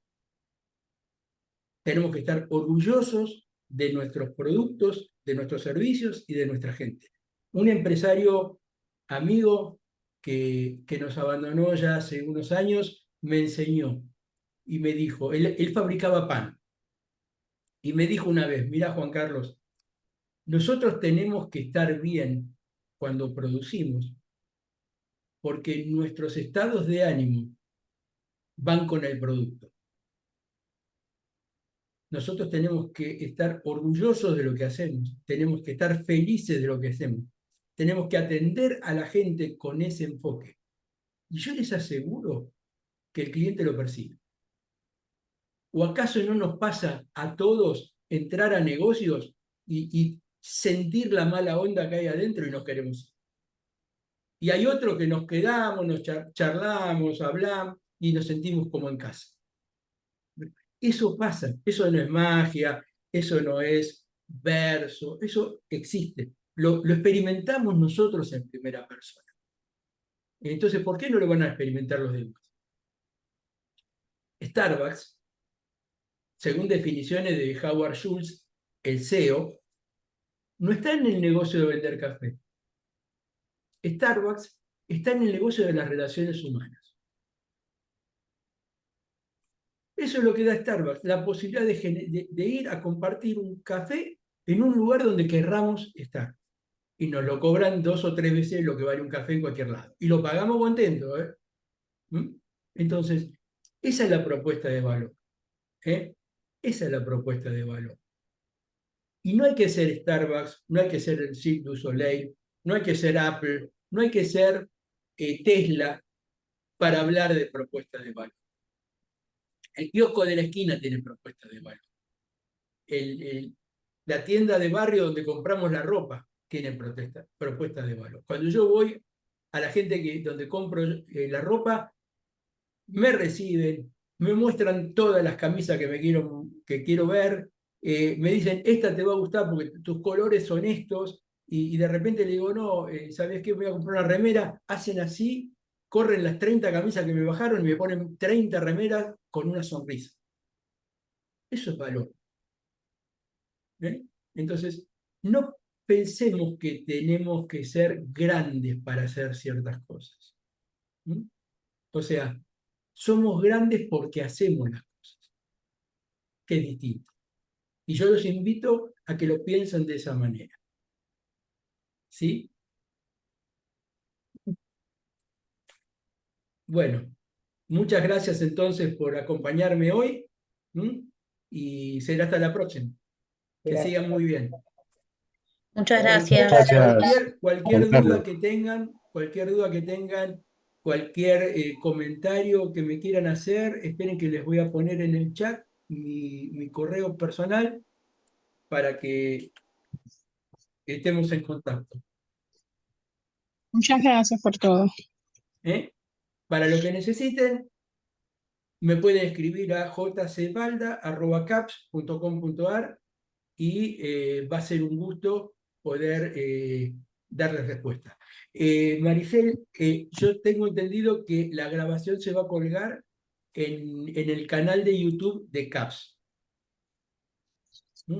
Tenemos que estar orgullosos de nuestros productos, de nuestros servicios y de nuestra gente. Un empresario amigo que nos abandonó ya hace unos años me enseñó y me dijo, él fabricaba pan, y me dijo una vez, mira Juan Carlos, nosotros tenemos que estar bien cuando producimos, porque nuestros estados de ánimo van con el producto. Nosotros tenemos que estar orgullosos de lo que hacemos, tenemos que estar felices de lo que hacemos, tenemos que atender a la gente con ese enfoque. Y yo les aseguro que el cliente lo percibe. ¿O acaso no nos pasa a todos entrar a negocios y sentir la mala onda que hay adentro y nos queremos ir? Y hay otro que nos quedamos, nos charlamos, hablamos y nos sentimos como en casa. Eso pasa, eso no es magia, eso no es verso, eso existe. Lo experimentamos nosotros en primera persona. Entonces, ¿por qué no lo van a experimentar los demás? Starbucks, según definiciones de Howard Schultz, el CEO, no está en el negocio de vender café. Starbucks está en el negocio de las relaciones humanas. Eso es lo que da Starbucks, la posibilidad de ir a compartir un café en un lugar donde querramos estar. Y nos lo cobran 2 o 3 veces lo que vale un café en cualquier lado. Y lo pagamos contentos, ¿eh? Entonces, esa es la propuesta de valor. Esa es la propuesta de valor. Y no hay que ser Starbucks, no hay que ser el Cirque du Soleil, no hay que ser Apple, no hay que ser Tesla para hablar de propuestas de valor. El kiosco de la esquina tiene propuestas de valor. La tienda de barrio donde compramos la ropa tiene propuestas de valor. Cuando yo voy a la gente donde compro la ropa, me reciben, me muestran todas las camisas que quiero ver, me dicen, esta te va a gustar porque tus colores son estos, y de repente le digo, no, ¿sabes qué? Voy a comprar una remera, hacen así, corren las 30 camisas que me bajaron y me ponen 30 remeras con una sonrisa. Eso es valor. Entonces, no pensemos que tenemos que ser grandes para hacer ciertas cosas. O sea, somos grandes porque hacemos las cosas, que es distinto. Y yo los invito a que lo piensen de esa manera. ¿Sí? Bueno, muchas gracias entonces por acompañarme hoy, y será hasta la próxima. Que sigan muy bien. Muchas gracias. Cualquier duda que tengan, cualquier comentario que me quieran hacer, esperen que les voy a poner en el chat mi correo personal para que estemos en contacto. Muchas gracias por todo. ¿Eh? Para lo que necesiten, me pueden escribir a jcbalda@caps.com.ar y va a ser un gusto poder darles respuesta. Maricel, yo tengo entendido que la grabación se va a colgar en el canal de YouTube de CAPS.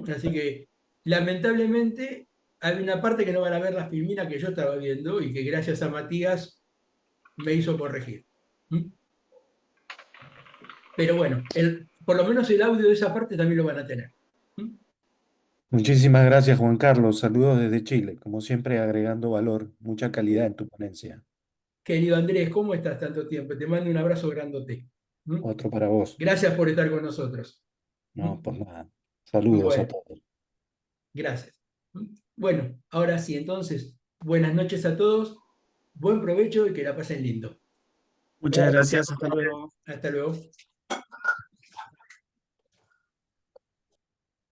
Así que, lamentablemente, hay una parte que no van a ver la filmina que yo estaba viendo y que gracias a Matías me hizo corregir. Pero bueno, por lo menos el audio de esa parte también lo van a tener. Muchísimas gracias, Juan Carlos. Saludos desde Chile, como siempre agregando valor, mucha calidad en tu ponencia. Querido Andrés, ¿cómo estás tanto tiempo? Te mando un abrazo grandote. Otro para vos. Gracias por estar con nosotros. No, por nada. Saludos a Bueno, todos. gracias. Bueno, ahora sí, entonces, buenas noches a todos, buen provecho y que la pasen lindo. Muchas gracias, hasta luego. Hasta luego.